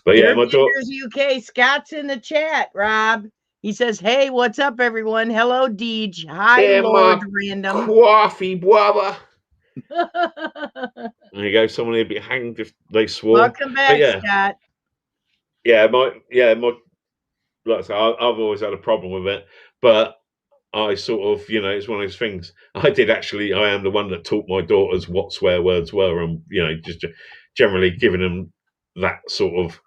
But yeah, my daughter. Dirtbenders UK. Scott's in the chat, Rob. He says, hey, what's up, everyone? Hello, Deej. Hi, Yeah, Lord my Random. coffee brother. There you go. Someone would be hanged if they swore. Welcome back, Scott. My like I say, I've always had a problem with it, but I sort of, it's one of those things. I am the one that taught my daughters what swear words were, and just generally giving them that sort of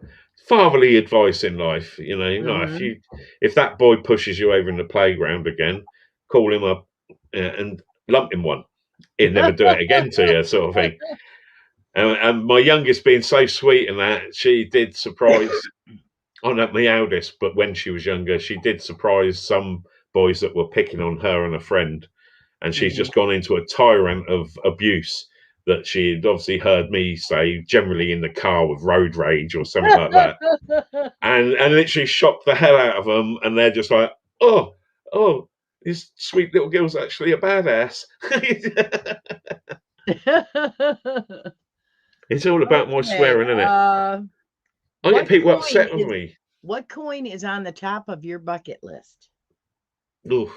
fatherly advice in life. If that boy pushes you over in the playground again, call him up and lump him one. He'll never do it again to you, sort of thing. And my youngest being so sweet in that, she did surprise. Oh, not my eldest, but when she was younger, she did surprise some boys that were picking on her and a friend. And she's just gone into a tyrant of abuse that she'd obviously heard me say, generally in the car with road rage or something like that. And literally shocked the hell out of them. And they're just like, oh, this sweet little girl's actually a badass. It's all about my swearing, isn't it? I get people upset with me. What coin is on the top of your bucket list? Oof.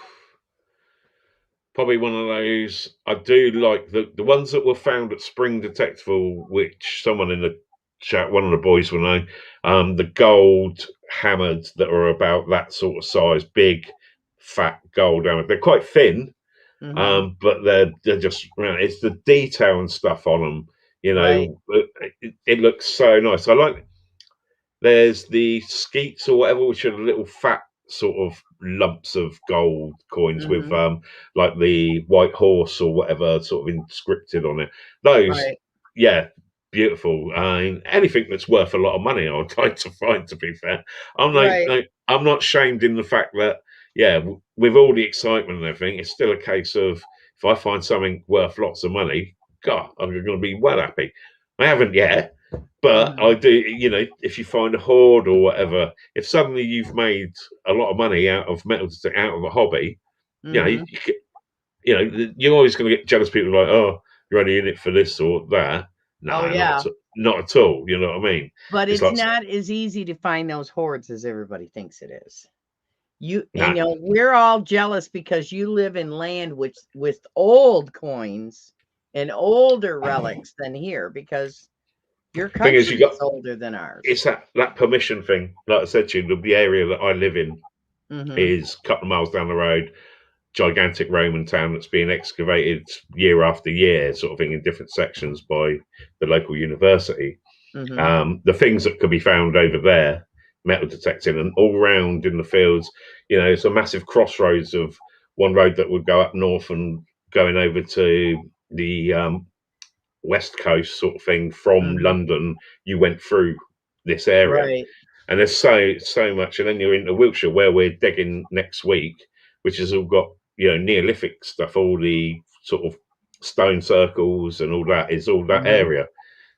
probably one of those. I do like the ones that were found at Spring Detectable, which someone in the chat, one of the boys will know. The gold hammered that are about that sort of size, big, fat gold hammered. They're quite thin, but they're just. It's the detail and stuff on them. You Right. know, it looks so nice. I like. There's the skeets or whatever, which are little fat sort of lumps of gold coins with like the white horse or whatever sort of inscripted on it. Those, Right. yeah, beautiful. Anything that's worth a lot of money, I would like to find. To be fair, Right. I'm not shamed in the fact that with all the excitement and everything, it's still a case of if I find something worth lots of money, God, I'm going to be well happy. I haven't yet. But I do, if you find a hoard or whatever, if suddenly you've made a lot of money out of metal out of a hobby, you're always going to get jealous people like, oh, you're only in it for this or that. Oh No, yeah. not at all. You know what I mean? But It's it's like, not as easy to find those hoards as everybody thinks it is. nah. We're all jealous because you live in land with old coins and older relics than here because your Thing is, country you got is older than ours. it's that permission thing. Like I said to you, the area that I live in is a couple of miles down the road. Gigantic Roman town that's being excavated year after year, sort of thing, in different sections by the local university. The things that could be found over there, metal detecting, and all round in the fields, it's a massive crossroads of one road that would go up north and going over to the west coast sort of thing from London. You went through this area, Right. and there's so much. And then you're into Wiltshire, where we're digging next week, which has all got Neolithic stuff, all the sort of stone circles and all that is all that area.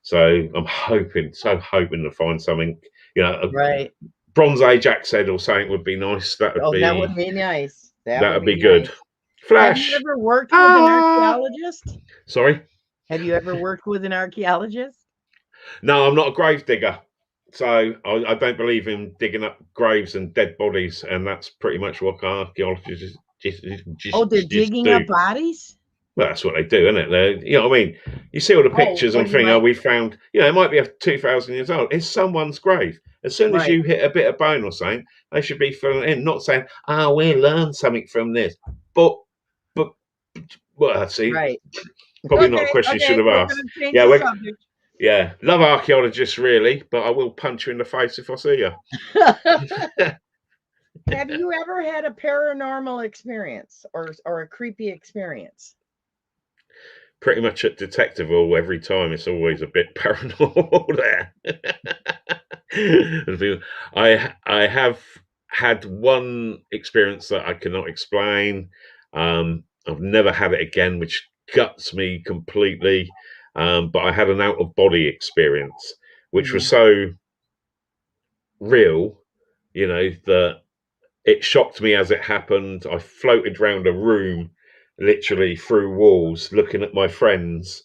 So I'm hoping to find something, Right. Bronze Age axe head or something would be nice. That would That would be nice. That would be good. nice. Have you Flash. ever worked with an archaeologist? Sorry. Have you ever worked with an archaeologist? No, I'm not a grave digger. So I don't believe in digging up graves and dead bodies, and that's pretty much what archaeologists They're digging do. up bodies? Well, that's what they do, isn't it? What I mean? You see all the pictures and think, we found, it might be 2,000 years old. It's someone's grave. As soon as you hit a bit of bone or something, they should be filling it in, not saying, we learned something from this. But, well, see, probably not a question you should have asked. Yeah, love archaeologists, really, but I will punch you in the face if I see you. Have you ever had a paranormal experience or a creepy experience? Pretty much at Detectorville, every time it's always a bit paranormal there. I have had one experience that I cannot explain. I've never had it again, which guts me completely. But I had an out-of-body experience, which was so real, that it shocked me as it happened. I floated around a room, literally through walls, looking at my friends,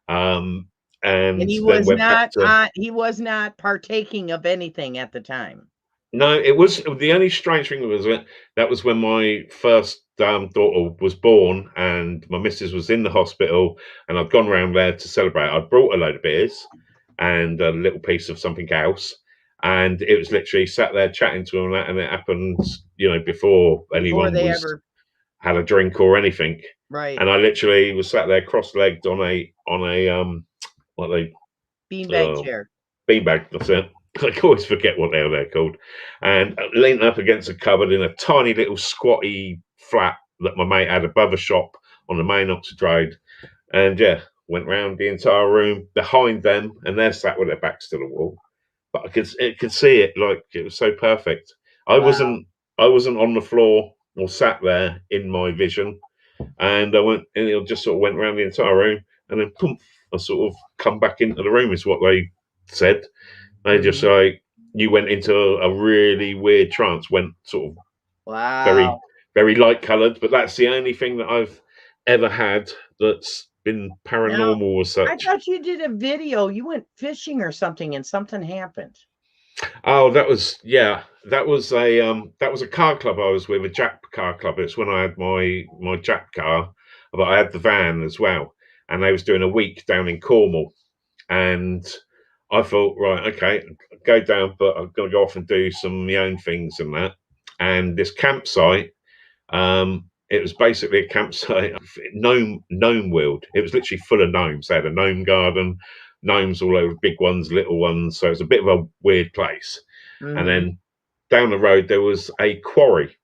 and he then was went back to. he was not partaking of anything at the time. No, it was the only strange thing was that was when my first daughter was born, and my missus was in the hospital, and I'd gone round there to celebrate. I'd brought a load of beers and a little piece of something else, and it was literally sat there chatting to them, and it happened, before anyone had a drink or anything. Right. And I literally was sat there cross-legged on a beanbag chair. Beanbag, that's it. I always forget what the hell they're called. And leaning up against a cupboard in a tiny little squatty flat that my mate had above a shop on the main Oxford Road. And went round the entire room behind them, and they're sat with their backs to the wall. But I could see it, like it was so perfect. I wasn't on the floor or sat there in my vision. And I went, and it just sort of went around the entire room, and then poof, I sort of come back into the room, is what they said. They just like, you went into a really weird trance, went sort of very, very light coloured, but that's the only thing that I've ever had that's been paranormal as such. I thought you did a video. You went fishing or something and something happened. Oh, that was a car club I was with, a Jap car club. It's when I had my Jap car, but I had the van as well, and they was doing a week down in Cornwall, and I thought, right, okay, go down, but I've got to go off and do some of my own things and that. And this campsite, it was basically a campsite, gnome world. It was literally full of gnomes. They had a gnome garden, gnomes all over, big ones, little ones. So it was a bit of a weird place. And then down the road there was a quarry,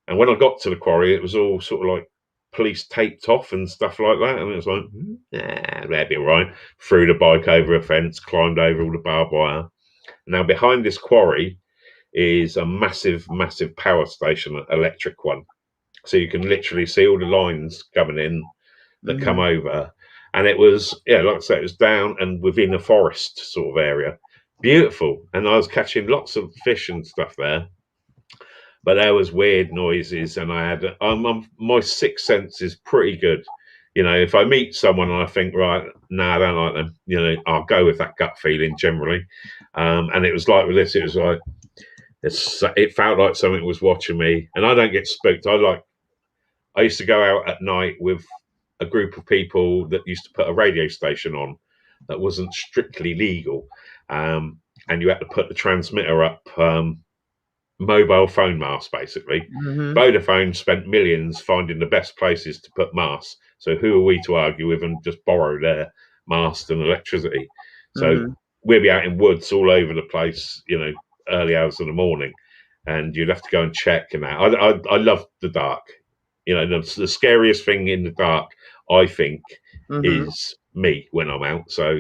and when I got to the quarry, it was all sort of like police taped off and stuff like that. And it was like, that'd be all right. Threw the bike over a fence, climbed over all the barbed wire. Now behind this quarry is a massive, massive power station, electric one. So you can literally see all the lines coming in that come over. And it was, like I said, it was down and within a forest sort of area. Beautiful. And I was catching lots of fish and stuff there. But there was weird noises, and I had my sixth sense is pretty good. If I meet someone and I think, right, I don't like them, I'll go with that gut feeling generally. And it was like with this, it was like, it felt like something was watching me, and I don't get spooked. I used to go out at night with a group of people that used to put a radio station on that wasn't strictly legal, and you had to put the transmitter up, mobile phone masts, basically. Vodafone spent millions finding the best places to put masts. So who are we to argue with and just borrow their mast and electricity? So we'd be out in woods all over the place, early hours of the morning, and you'd have to go and check and that. I love the dark. The scariest thing in the dark, I think, is me when I'm out. So,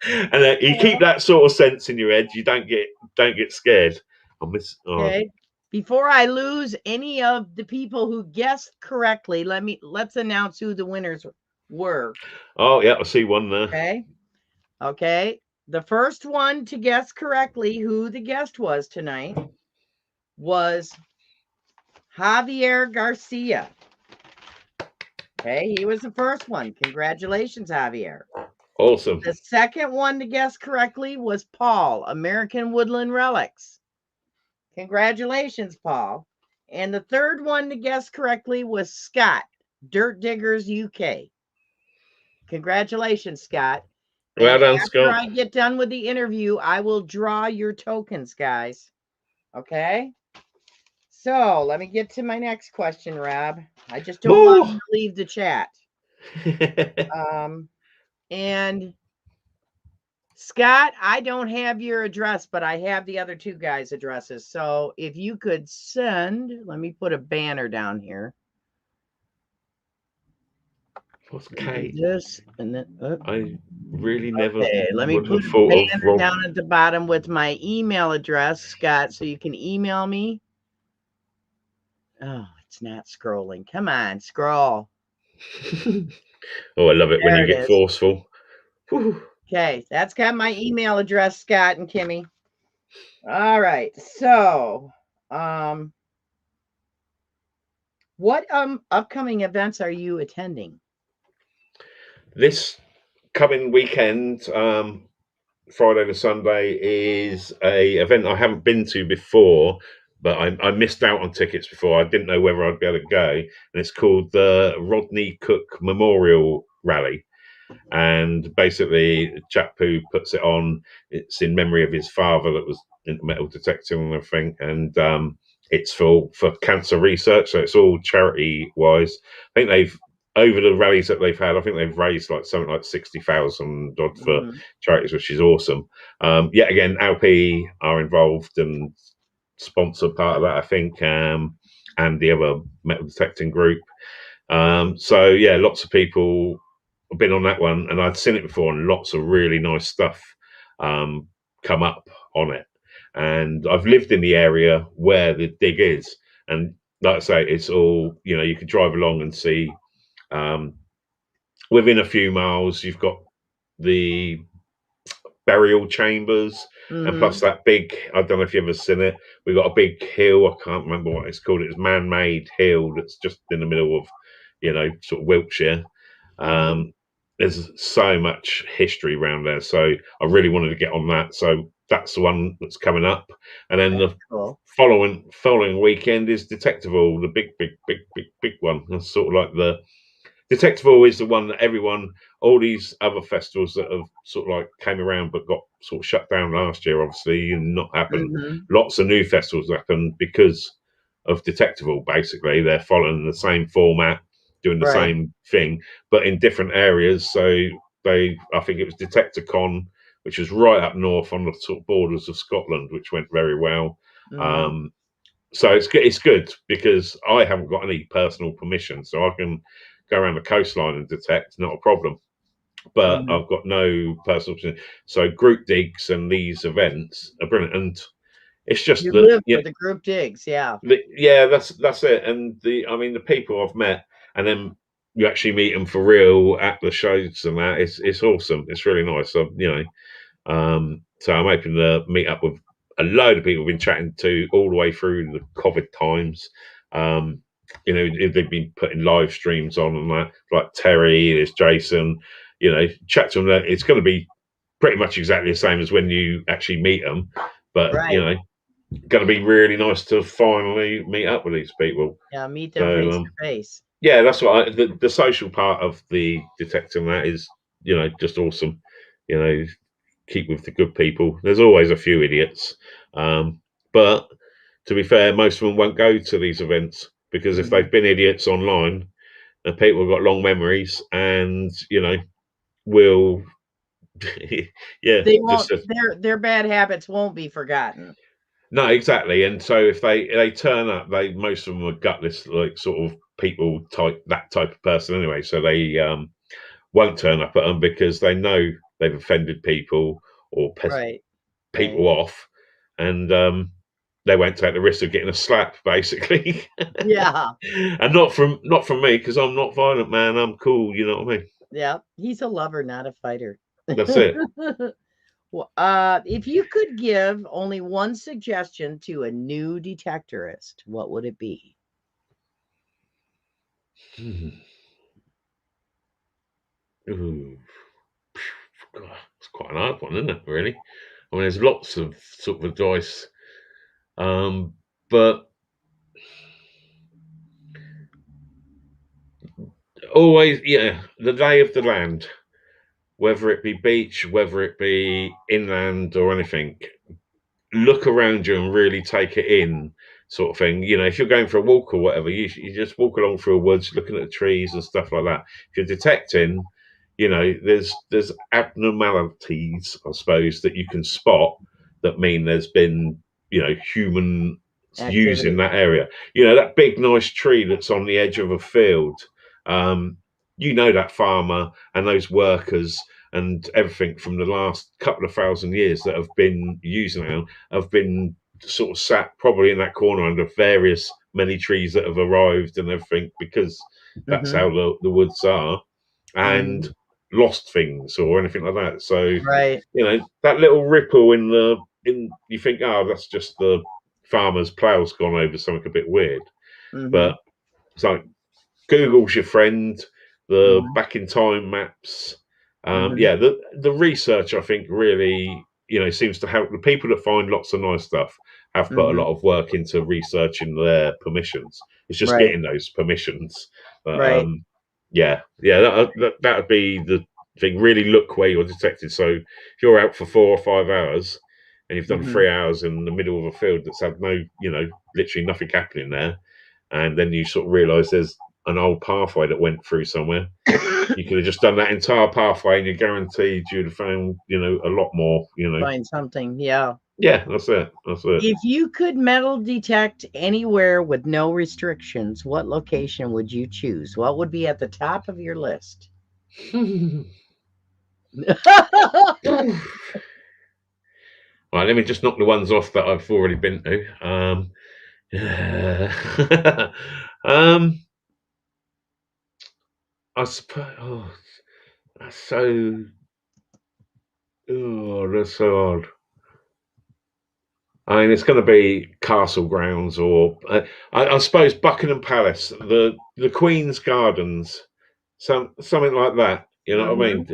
and you keep that sort of sense in your head. You don't get scared. Okay. Before I lose any of the people who guessed correctly, let's announce who the winners were. Oh yeah, I see one there. Okay. The first one to guess correctly who the guest was tonight was Javier Garcia. Okay, he was the first one. Congratulations, Javier. Awesome. The second one to guess correctly was Paul, American Woodland Relics. Congratulations, Paul. And the third one to guess correctly was Scott, Dirt Diggers UK. Congratulations, Scott. Well done, Scott. After I get done with the interview, I will draw your tokens, guys. Okay? So let me get to my next question, Rob. I just don't want you to leave the chat. And Scott, I don't have your address, but I have the other two guys' addresses. So if you could send, let me put a banner down here. What's Kaye? This and then I really never. Let me put a banner down at the bottom with my email address, Scott, so you can email me. Oh, it's not scrolling. Come on, scroll. Oh, I love it when you get forceful. Whew. Okay, that's got my email address, Scott and Kimmy. All right, so what upcoming events are you attending? This coming weekend, Friday to Sunday, is a event I haven't been to before, but I missed out on tickets before. I didn't know whether I'd be able to go, and it's called the Rodney Cook Memorial Rally. And basically, the chap who puts it on, it's in memory of his father that was into metal detecting, I think, and it's for cancer research. So it's all charity wise. I think they've, over the rallies that they've had, I think they've raised like something like 60,000 odd for charities, which is awesome. Yet again, LP are involved and sponsor part of that, I think, and the other metal detecting group. So yeah, lots of people have been on that one, and I'd seen it before, and lots of really nice stuff come up on it. And I've lived in the area where the dig is, and like I say, it's all, you could drive along and see. Within a few miles, you've got the burial chambers, and plus that big, I don't know if you've ever seen it, we've got a big hill, I can't remember what it's called, it's a man-made hill that's just in the middle of, sort of Wiltshire. there's so much history around there. So I really wanted to get on that. So that's the one that's coming up. And then That's the cool. following weekend is Detectival, the big one. That's sort of like the Detectorist is the one that all these other festivals that have sort of like came around but got sort of shut down last year, obviously, and not happened. Mm-hmm. Lots of new festivals happened because of Detectorist. Basically, they're following the same format, doing the Right. same thing, but in different areas. So I think it was Detector which was right up north on the sort of borders of Scotland, which went very well. Mm-hmm. So it's good because I haven't got any personal permission, so I can go around the coastline and detect, not a problem. But Mm-hmm. I've got no personal permission. So group digs and these events are brilliant, and it's just You that live for the group digs, yeah. yeah, that's it. And the people I've met, and then you actually meet them for real at the shows and that. It's awesome. It's really nice. So, so I'm hoping to meet up with a load of people I've been chatting to all the way through the COVID times. They've been putting live streams on and that, like Terry, there's Jason, chat to them. It's going to be pretty much exactly the same as when you actually meet them. But, Right. going to be really nice to finally meet up with these people. Yeah, meet them face So, to face. yeah, that's what the social part of the detecting that is, just awesome. Keep with the good people. There's always a few idiots, but to be fair, most of them won't go to these events because if Mm-hmm. they've been idiots online, and people have got long memories, and will, yeah, They just won't their bad habits won't be forgotten. no, exactly. And so if they turn up, most of them are gutless, like sort of people that type of person anyway. So they won't turn up at them because they know they've offended people or pissed Right. people off, and they won't take the risk of getting a slap, basically. Yeah. And not from me because I'm not violent, man. I'm cool. You know what I mean? Yeah. He's a lover, not a fighter. That's it. Well, if you could give only one suggestion to a new detectorist, what would it be? Ooh, God, it's quite an hard one, isn't it? Really. I mean, there's lots of sort of advice, but always, yeah, the lay of the land, whether it be beach, whether it be inland or anything, look around you and really take it in, sort of thing. If you're going for a walk or whatever, you just walk along through a woods, looking at the trees and stuff like that. If you're detecting, there's abnormalities, I suppose, that you can spot that mean there's been, human use in Activity. that area. That big nice tree that's on the edge of a field. Um, that farmer and those workers and everything from the last couple of thousand years that have been using it have been sort of sat probably in that corner under various many trees that have arrived and everything because that's Mm-hmm. how the woods are, Mm-hmm. and lost things or anything like that. So Right. that little ripple in you think, oh, that's just the farmer's plough's gone over something a bit weird, Mm-hmm. but it's like Google's your friend. The Mm-hmm. back in time maps. Mm-hmm. Yeah, the research I think really seems to help. The people that find lots of nice stuff have put a Mm-hmm. lot of work into researching their permissions. It's just Right. getting those permissions. But Right. yeah, that would be the thing. Really look where you're detected. So if you're out for 4 or 5 hours and you've done Mm-hmm. 3 hours in the middle of a field that's had no, literally nothing happening there, and then you sort of realise there's an old pathway that went through somewhere. You could have just done that entire pathway, and you're guaranteed you'd have found, a lot more. Find something. Yeah. Yeah, that's it. That's it. If you could metal detect anywhere with no restrictions, what location would you choose? What would be at the top of your list? Right, let me just knock the ones off that I've already been to. Um, I suppose. Oh, that's so. Oh, that's so hard. I mean, it's going to be castle grounds, or I suppose Buckingham Palace, the Queen's Gardens, something like that. You know what I mean?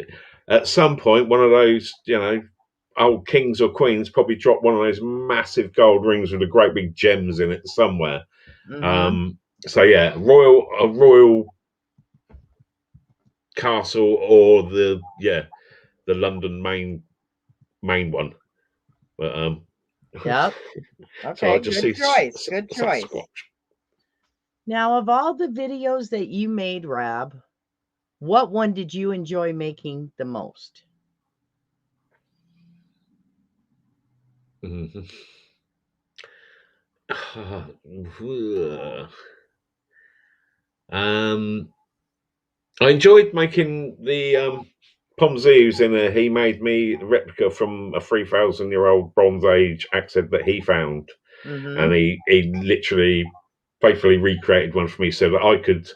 At some point, one of those, old kings or queens probably dropped one of those massive gold rings with the great big gems in it somewhere. So yeah, a royal castle, or the London main one. But Yep. so I Okay, just good see choice. Good choice. Sasquatch. Now, of all the videos that you made, Rob, what one did you enjoy making the most? Mhm. I enjoyed making the Ponzi's in a. He made me the replica from a 3,000-year-old Bronze Age axe head that he found, and he literally faithfully recreated one for me so that I could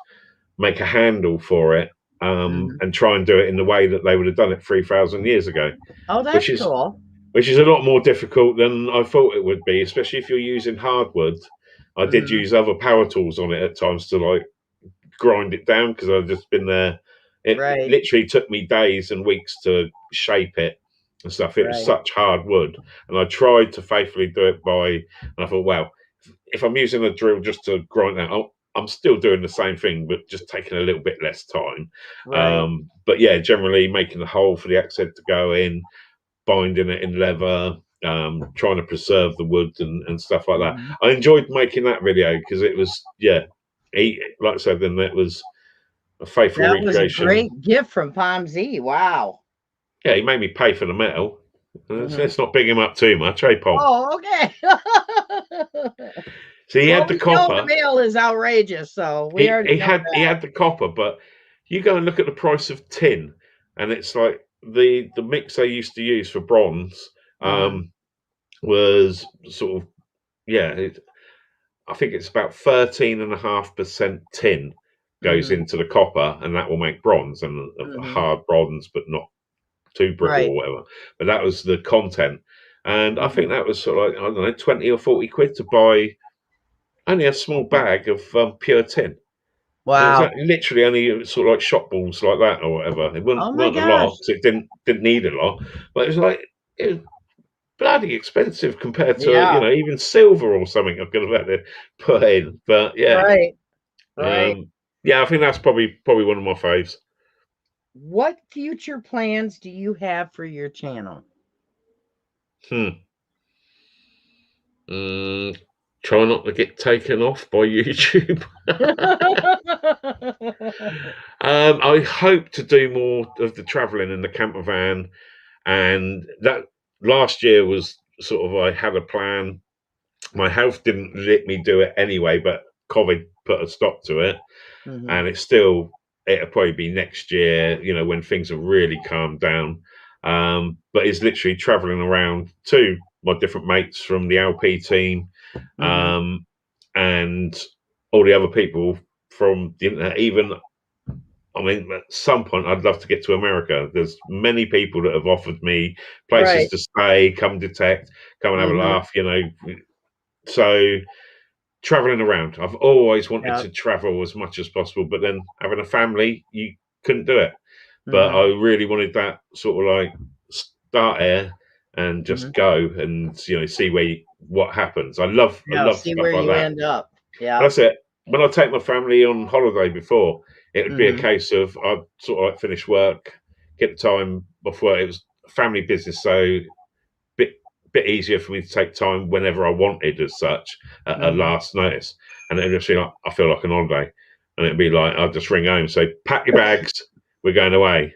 make a handle for it, and try and do it in the way that they would have done it 3,000 years ago, Oh, which that's is cool. a lot more difficult than I thought it would be, especially if you're using hardwood. I did use other power tools on it at times to like grind it down because I've just been there. It Right, literally took me days and weeks to shape it and stuff. It was right. such hard wood, and I tried to faithfully do it and I thought, well, if I'm using a drill just to grind that, I'm still doing the same thing, but just taking a little bit less time. Right. But yeah, generally making a hole for the axe head to go in, binding it in leather, trying to preserve the wood and stuff like that. I enjoyed making that video because it was, like I said, then it was a faithful That was a recreation. great gift from Palm Z. Wow. Yeah, he made me pay for the metal. Let's not big him up too much, eh, Pom? Oh, okay. So he Well, had the we know the copper. mail is outrageous, so we already know He that. had the copper, but you go and look at the price of tin, and it's like the mix they used to use for bronze was sort of I think it's about 13.5% tin goes into the copper, and that will make bronze and a hard bronze, but not too brittle Right. or whatever. But that was the content, and I think that was sort of like, I don't know, 20 or 40 quid to buy only a small bag of pure tin. It was Wow. literally only sort of like shot balls like that or whatever. It Oh my weren't a lot gosh. because it didn't need a lot, but it was bloody expensive compared to Yeah. even silver or something I could have had to put in. But yeah, Right. Right. um, yeah, I think that's probably one of my faves. What future plans do you have for your channel? Hmm. Mm, try not to get taken off by YouTube. I hope to do more of the travelling in the camper van, and that last year was sort of, I had a plan. My health didn't let me do it anyway, but COVID put a stop to it, and it'll probably be next year, when things have really calmed down. But it's literally travelling around to my different mates from the LP team, um, and all the other people from the internet. Even, I mean, at some point, I'd love to get to America. There's many people that have offered me places Right. to stay, come detect, come and have a laugh. So traveling around. I've always wanted Yep. to travel as much as possible, but then having a family, you couldn't do it. But Mhm. I really wanted that sort of like start here and just Mhm. go and see what happens. I Yeah, love see stuff where like you that. end up. And Yeah. that's it. When I take my family on holiday before, it would be a Mhm. case of I'd sort of like finish work, get the time before it was family business, so bit easier for me to take time whenever I wanted, as such, at a Mhm. last notice. And it'd just be like, I feel like an holiday, and it'd be like, I'll just ring home, say, pack your bags, we're going away,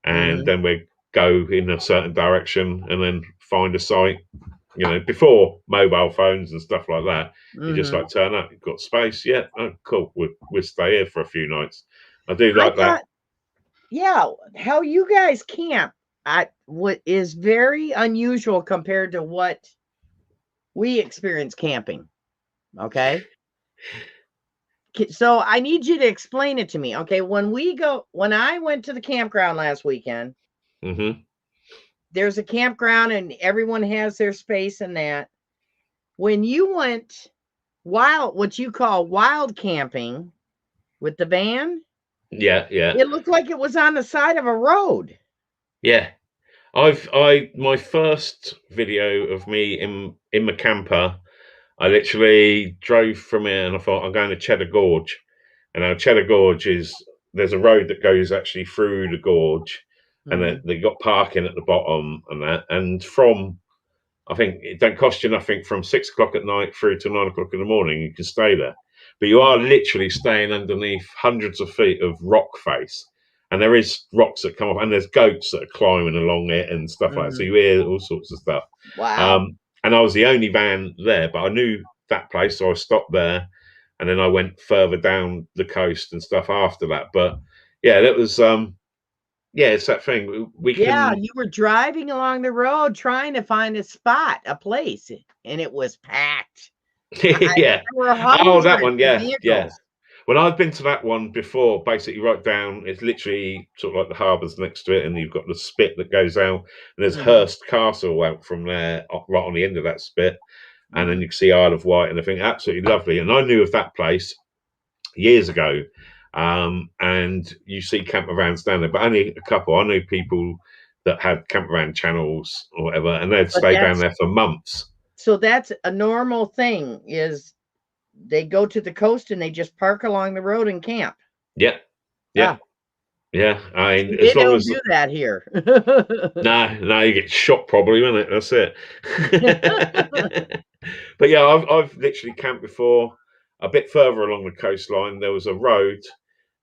and Mhm. then we go in a certain direction, and then find a site. Before mobile phones and stuff like that, you just Mhm. like turn up. You've got space, yeah, oh cool. We'll stay here for a few nights. I do I like that. thought, yeah, how you guys camp, what is very unusual compared to what we experience camping. Okay. So I need you to explain it to me. Okay. When I went to the campground last weekend, Hmm. there's a campground and everyone has their space and that. When you went what you call wild camping with the van, Yeah, yeah, It looked like it was on the side of a road. yeah. My first video of me in my camper, I literally drove from here and I thought I'm going to Cheddar Gorge. And now Cheddar Gorge there's a road that goes actually through the gorge, and Mhm. they got parking at the bottom and that. And from I think it don't cost you nothing from 6 o'clock at night through to 9 o'clock in the morning. You can stay there, but you are Mhm. literally staying underneath hundreds of feet of rock face, and there is rocks that come up, and there's goats that are climbing along it and stuff like that. So Mhm. you hear all sorts of stuff. Wow. And I was the only van there, but I knew that place, so I stopped there, and then I went further down the coast and stuff after that. But yeah, that was yeah, it's that thing. We Yeah, can you were driving along the road trying to find a spot, a place, and it was packed. yeah. There were Oh, that hundreds one. of Yeah, yeah. vehicles. Well, I've been to that one before. Basically, right down, it's literally sort of like the harbour's next to it, and you've got the spit that goes out, and there's Mhm. Hurst Castle out from there, right on the end of that spit, and then Mhm. you can see Isle of Wight and everything. Absolutely lovely. And I knew of that place years ago, and you see camper vans down there, but only a couple. I knew people that had camper van channels or whatever, and they'd But stay down there for months. that's a normal thing is they go to the coast and they just park along the road and camp. Yeah, yeah, Ah, yeah. I see, mean, they as long don't as do that here. no, you get shot probably, won't it? That's it. But yeah, I've literally camped before. A bit further along the coastline, there was a road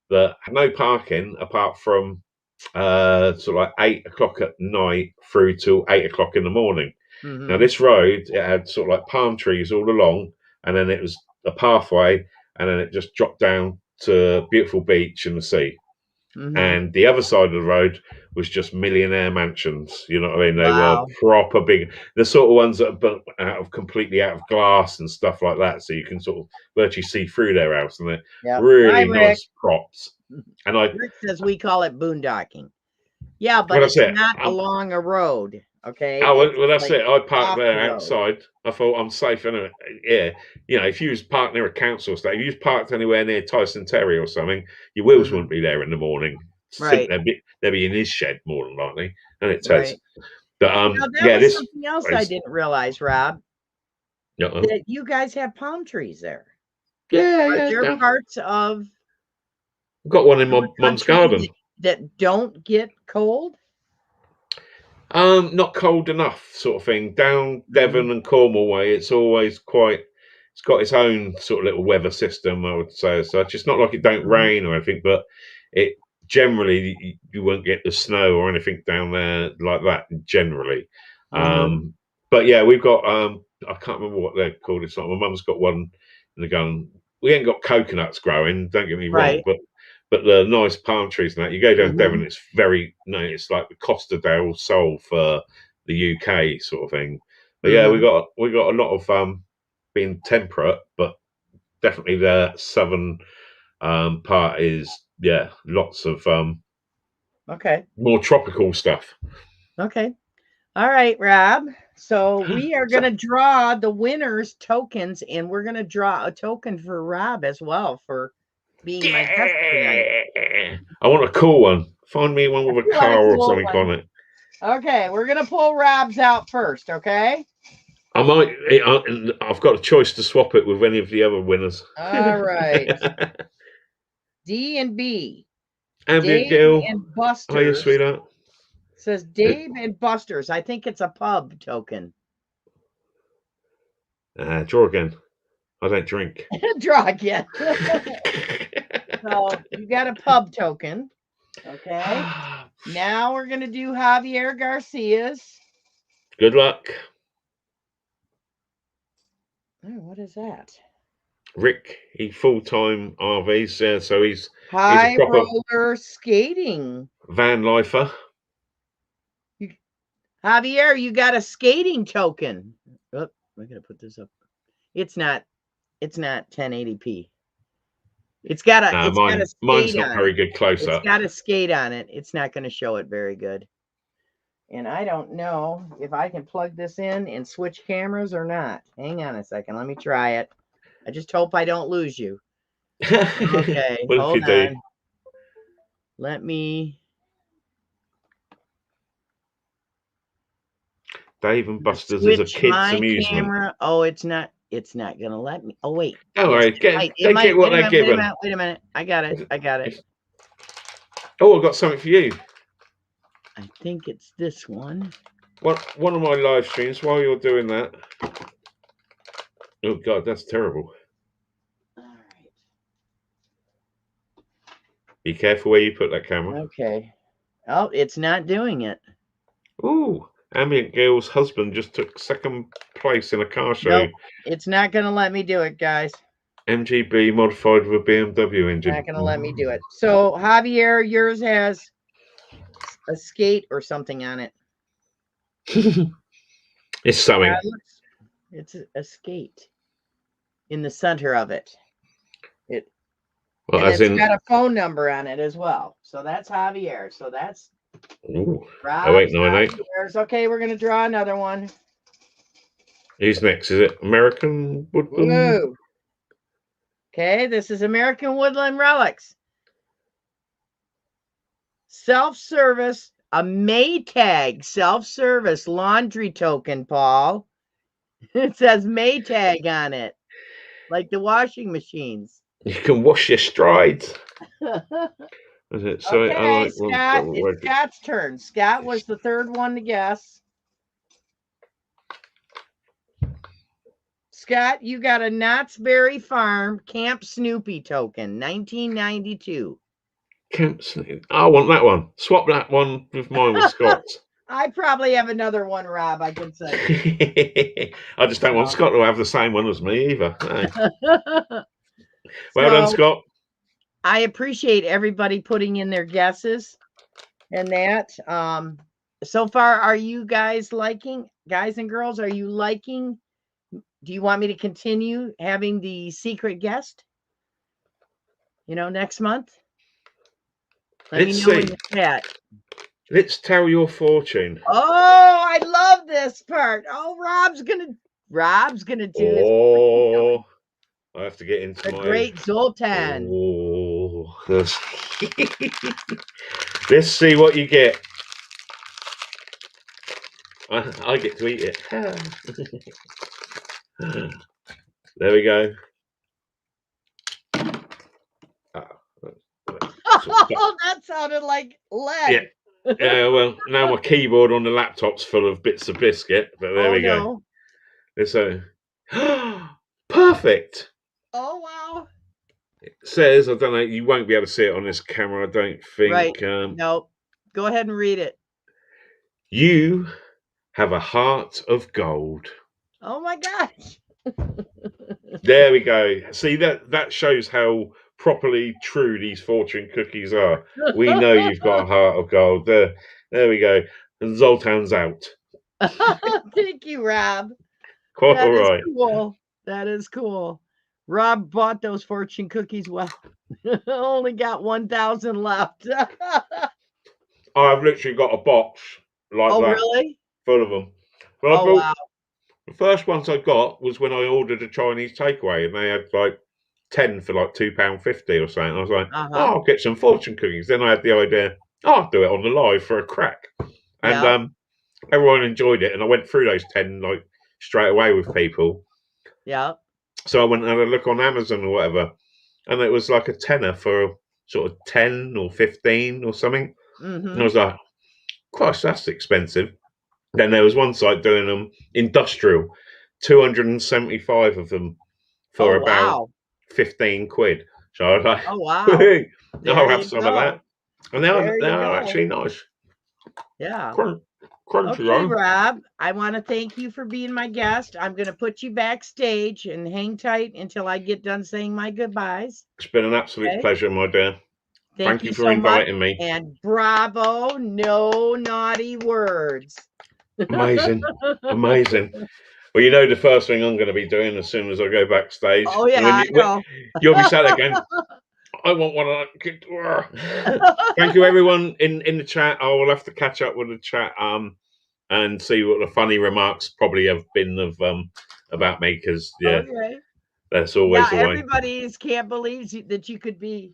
that had no parking apart from sort of like 8 o'clock at night through till 8 o'clock in the morning. Now Mhm. this road, it had sort of like palm trees all along, and then it was a pathway, and then it just dropped down to a beautiful beach and the sea. Mhm. And the other side of the road was just millionaire mansions. You know what I mean? They were Wow. proper big, the sort of ones that are built completely out of glass and stuff like that, so you can sort of virtually see through their house, and they're Yep. Bye, really Rick. nice props. And I, Rick says we call it boondocking. Yeah, but well, that's it's it. not along a road, okay? Oh, It's well, that's like it. I parked off the there road. outside. I thought I'm safe anyway. Yeah, you know, if you was parked near a council estate, if you was parked anywhere near Tyson Terry or something, your wheels Mhm. wouldn't be there in the morning. Simply, Right, they'd be in his shed more than likely, and it says. right. But Now that yeah, was this something else I place. didn't realize, Rob, Uh-uh. that you guys have palm trees there. Yeah, Are yeah. there parts of I've got one in your my mum's country garden. that don't get cold? Not cold enough, sort of thing. Down Mhm. Devon and Cornwall way, it's always quite. It's got its own sort of little weather system, I would say as such. It's not like it don't Mhm. rain or anything, but it generally you won't get the snow or anything down there like that. Generally, Mhm. but yeah, we've got. I can't remember what they're called. It's like my mum's got one in the garden. We ain't got coconuts growing. Don't get me wrong, Right. but the nice palm trees and that. You go down Devon, Mhm. it's very no, it's like the Costa del Sol for the UK sort of thing. But yeah, Mhm. we got a lot of being temperate, but definitely the southern part is yeah, lots of Okay. more tropical stuff. Okay. All right, Rob. So we are going So, to draw the winner's tokens, and we're going to draw a token for Rob as well for being my guest tonight. yeah, I want a cool one. Find me one with a You want a car or cool something one? on it. Okay, we're going to pull Rob's out first, okay? I might. I've got a choice to swap it with any of the other winners. All right. D and B. Ambient Dave Gill, and hiya, Buster's. sweetheart. Says Dave and Buster's. I think it's a pub token. Draw again. I don't drink. Draw again. So you got a pub token. Okay. Now we're going to do Javier Garcia's. Good luck. Oh, what is that? Rick, he full-time RVs, yeah, so he's a High proper roller skating. van lifer. Javier, you got a skating token. Oh, I'm going to put this up. It's not 1080p. It's got No, a mine's skate not on very it. good close It's up. got a skate on it. It's not going to show it very good. And I don't know if I can plug this in and switch cameras or not. Hang on a second. Let me try it. I just hope I don't lose you. Okay, What if you hold do? on. Let me. Dave and Buster's is a Switch kid's my amusement. camera. Oh, it's not gonna let me. Oh wait. Don't Yes, worry, it they might. get what Wait a they're minute. Wait a given. minute. Wait a minute. I got it. Oh, I've got something for you. I think it's this one. One of my live streams while you're doing that. Oh God, that's terrible. All right. Be careful where you put that camera. Okay. Oh, it's not doing it. Ooh, Ambient Girl's husband just took second place in a car show. Nope, it's not going to let me do it, guys. MGB modified with a BMW engine. Not going to let me do it. So, Javier, yours has a skate or something on it. It's something. It's a skate in the center of it. Well, and it's got a phone number on it as well. So that's Javier. So that's Rob's 0898. Okay, we're going to draw another one. Who's next? Is it American Woodland? Woo. Okay, this is American Woodland Relics. Self-service, a Maytag self-service laundry token, Paul. It says Maytag on it, like the washing machines. You can wash your strides. So okay, Scott, it's Scott's turn. Scott was the third one to guess. Scott, you got a Knott's Berry Farm Camp Snoopy token, 1992. Camp Snoopy. I want that one. Swap that one with mine with Scott's. I probably have another one, Rob, I can say. I just don't want Scott to have the same one as me either. No. Well done, Scott. I appreciate everybody putting in their guesses and that. So far, are you guys liking, guys and girls, are you liking? Do you want me to continue having the secret guest? Next month? Let me know in the chat. Let's tell your fortune. Oh, I love this part. Oh, Rob's gonna do it. Oh, I have to get into the great Zoltan. Oh, let's see what you get. I get to eat it. There we go. Oh, that sounded like lead. Yeah. Well, now my keyboard on the laptop's full of bits of biscuit, but there we go. It's perfect. Oh wow. It says, I don't know, you won't be able to see it on this camera, I don't think. Right. No. Go ahead and read it. You have a heart of gold. Oh my gosh. There we go. See, that shows how properly true these fortune cookies are. We know you've got a heart of gold. There we go. And Zoltan's out. Thank you, Rob. Quite all right. Cool. That is cool. Rob bought those fortune cookies well. Only got 1,000 left. I've literally got a box like that. Really? Full of them. But wow. The first ones I got was when I ordered a Chinese takeaway, and they had like 10 for like £2.50 or something. I was like, oh, I'll get some fortune cookies. Then I had the idea, I'll do it on the live for a crack. And everyone enjoyed it, and I went through those 10 like straight away with people. Yeah. So I went and had a look on Amazon or whatever, and it was like a tenner for sort of 10 or 15 or something. Mm-hmm. And I was like, Christ, that's expensive. Then there was one site doing them industrial, 275 of them for about 15 quid. So I was like, oh wow, I'll have some of that. And they're actually nice. Yeah. Crunchy, okay, Rob, I want to thank you for being my guest. I'm going to put you backstage and hang tight until I get done saying my goodbyes. It's been an absolute pleasure, my dear. Thank you for inviting me. And bravo, no naughty words. Amazing. Amazing. Well, you know the first thing I'm going to be doing as soon as I go backstage. Oh, yeah, you'll be sat there going, I want one of that. Thank you, everyone in the chat. I will have to catch up with the chat and see what the funny remarks probably have been of about me, because that's always the way. Everybody can't believe that you could be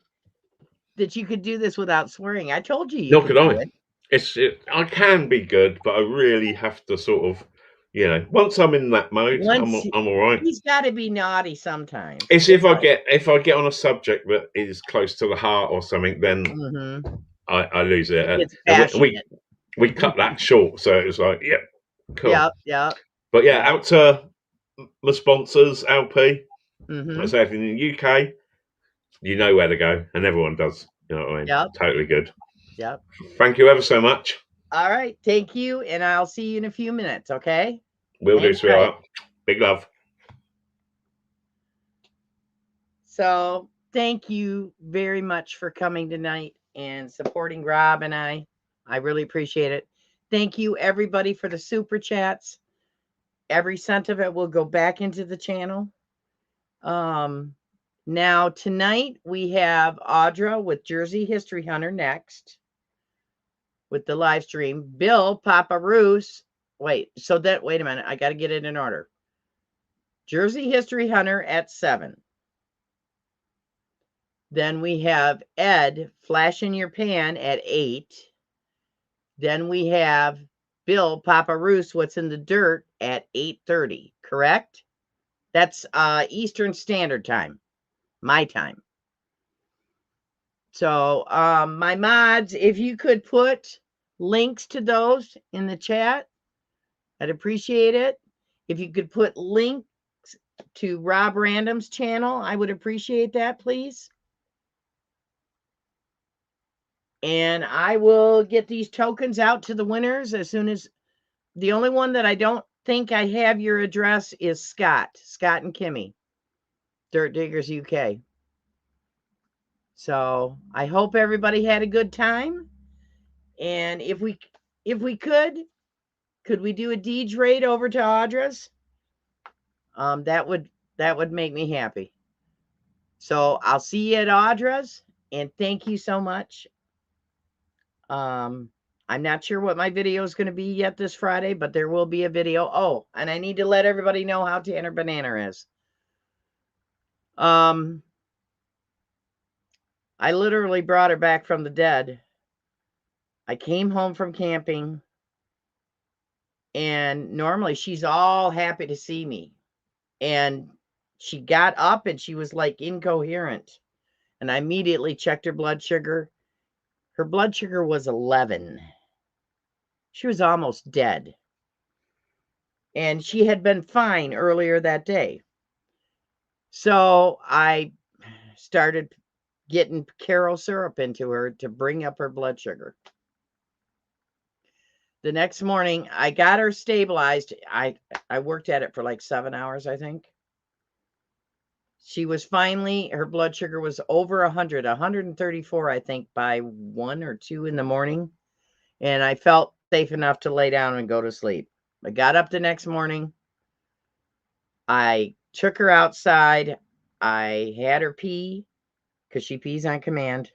that you could do this without swearing. I told you Nor could could do I. it. I can be good, but I really have to sort of, once I'm in that mode, I'm all right. He's got to be naughty sometimes. It's if I get on a subject that is close to the heart or something, then I lose it. It's And passionate. we cut that short, so it was like, yep, cool. Yeah. But yeah, out to my sponsors, LP. Mm-hmm. I say if in the UK, you know where to go, and everyone does. You know what I mean? Yep. Totally good. Yep. Thank you ever so much. All right. Thank you, and I'll see you in a few minutes, okay? Will do, sweetheart. Big love. So thank you very much for coming tonight and supporting Rob and I. I really appreciate it. Thank you, everybody, for the super chats. Every cent of it will go back into the channel. Now, tonight, we have Audra with Jersey History Hunter next with the live stream. Bill Paparoos. Wait a minute. I got to get it in order. Jersey History Hunter at 7. Then we have Ed, Flash in Your Pan at 8. Then we have Bill Paparoos, What's in the Dirt at 8:30, correct? That's Eastern Standard Time, my time. So my mods, if you could put links to those in the chat, I'd appreciate it. If you could put links to Rob Random's channel, I would appreciate that, please. And I will get these tokens out to the winners as soon as. The only one that I don't think I have your address is Scott and Kimmy, Dirt Diggers UK. So I hope everybody had a good time. And if we could we do a Deej raid over to Audra's? That would make me happy. So I'll see you at Audra's, and thank you so much. I'm not sure what my video is going to be yet this Friday, but there will be a video. Oh, and I need to let everybody know how Tanner Banana is. I literally brought her back from the dead. I came home from camping, and normally she's all happy to see me. And she got up and she was like incoherent. And I immediately checked her blood sugar. Her blood sugar was 11. She was almost dead. And she had been fine earlier that day. So I started getting Caro syrup into her to bring up her blood sugar. The next morning, I got her stabilized. I worked at it for like 7 hours, I think. She was finally, her blood sugar was over 100, 134, I think, by 1 or 2 in the morning. And I felt safe enough to lay down and go to sleep. I got up the next morning. I took her outside. I had her pee because she pees on command.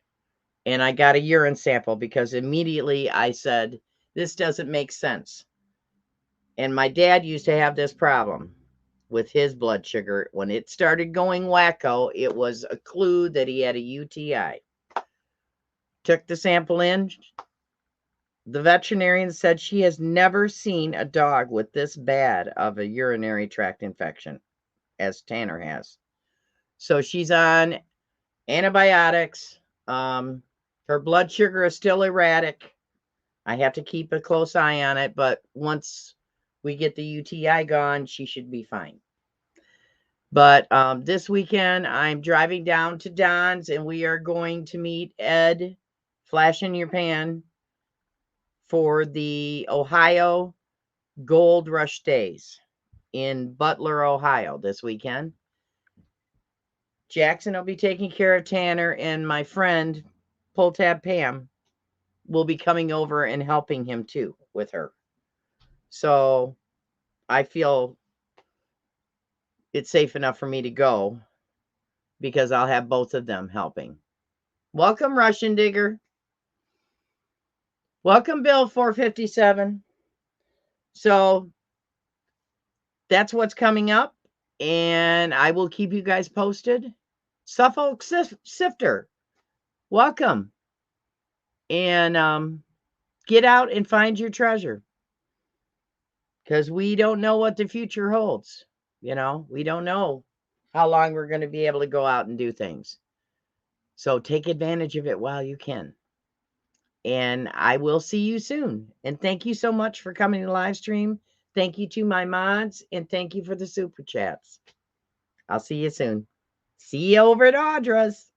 And I got a urine sample because immediately I said, this doesn't make sense. And my dad used to have this problem with his blood sugar. When it started going wacko, it was a clue that he had a UTI. Took the sample in. The veterinarian said she has never seen a dog with this bad of a urinary tract infection as Tanner has. So she's on antibiotics. Her blood sugar is still erratic. I have to keep a close eye on it, but once we get the UTI gone, she should be fine. But this weekend, I'm driving down to Don's, and we are going to meet Ed, Flash in Your Pan, for the Ohio Gold Rush Days in Butler, Ohio this weekend. Jackson will be taking care of Tanner, and my friend, Pull Tab Pam, will be coming over and helping him too with her. So I feel it's safe enough for me to go because I'll have both of them helping. Welcome, Russian Digger. Welcome, Bill 457. So that's what's coming up, and I will keep you guys posted. Suffolk Sifter, welcome. And get out and find your treasure. Because we don't know what the future holds. You know, we don't know how long we're going to be able to go out and do things. So take advantage of it while you can. And I will see you soon. And thank you so much for coming to the live stream. Thank you to my mods, and thank you for the super chats. I'll see you soon. See you over at Audra's.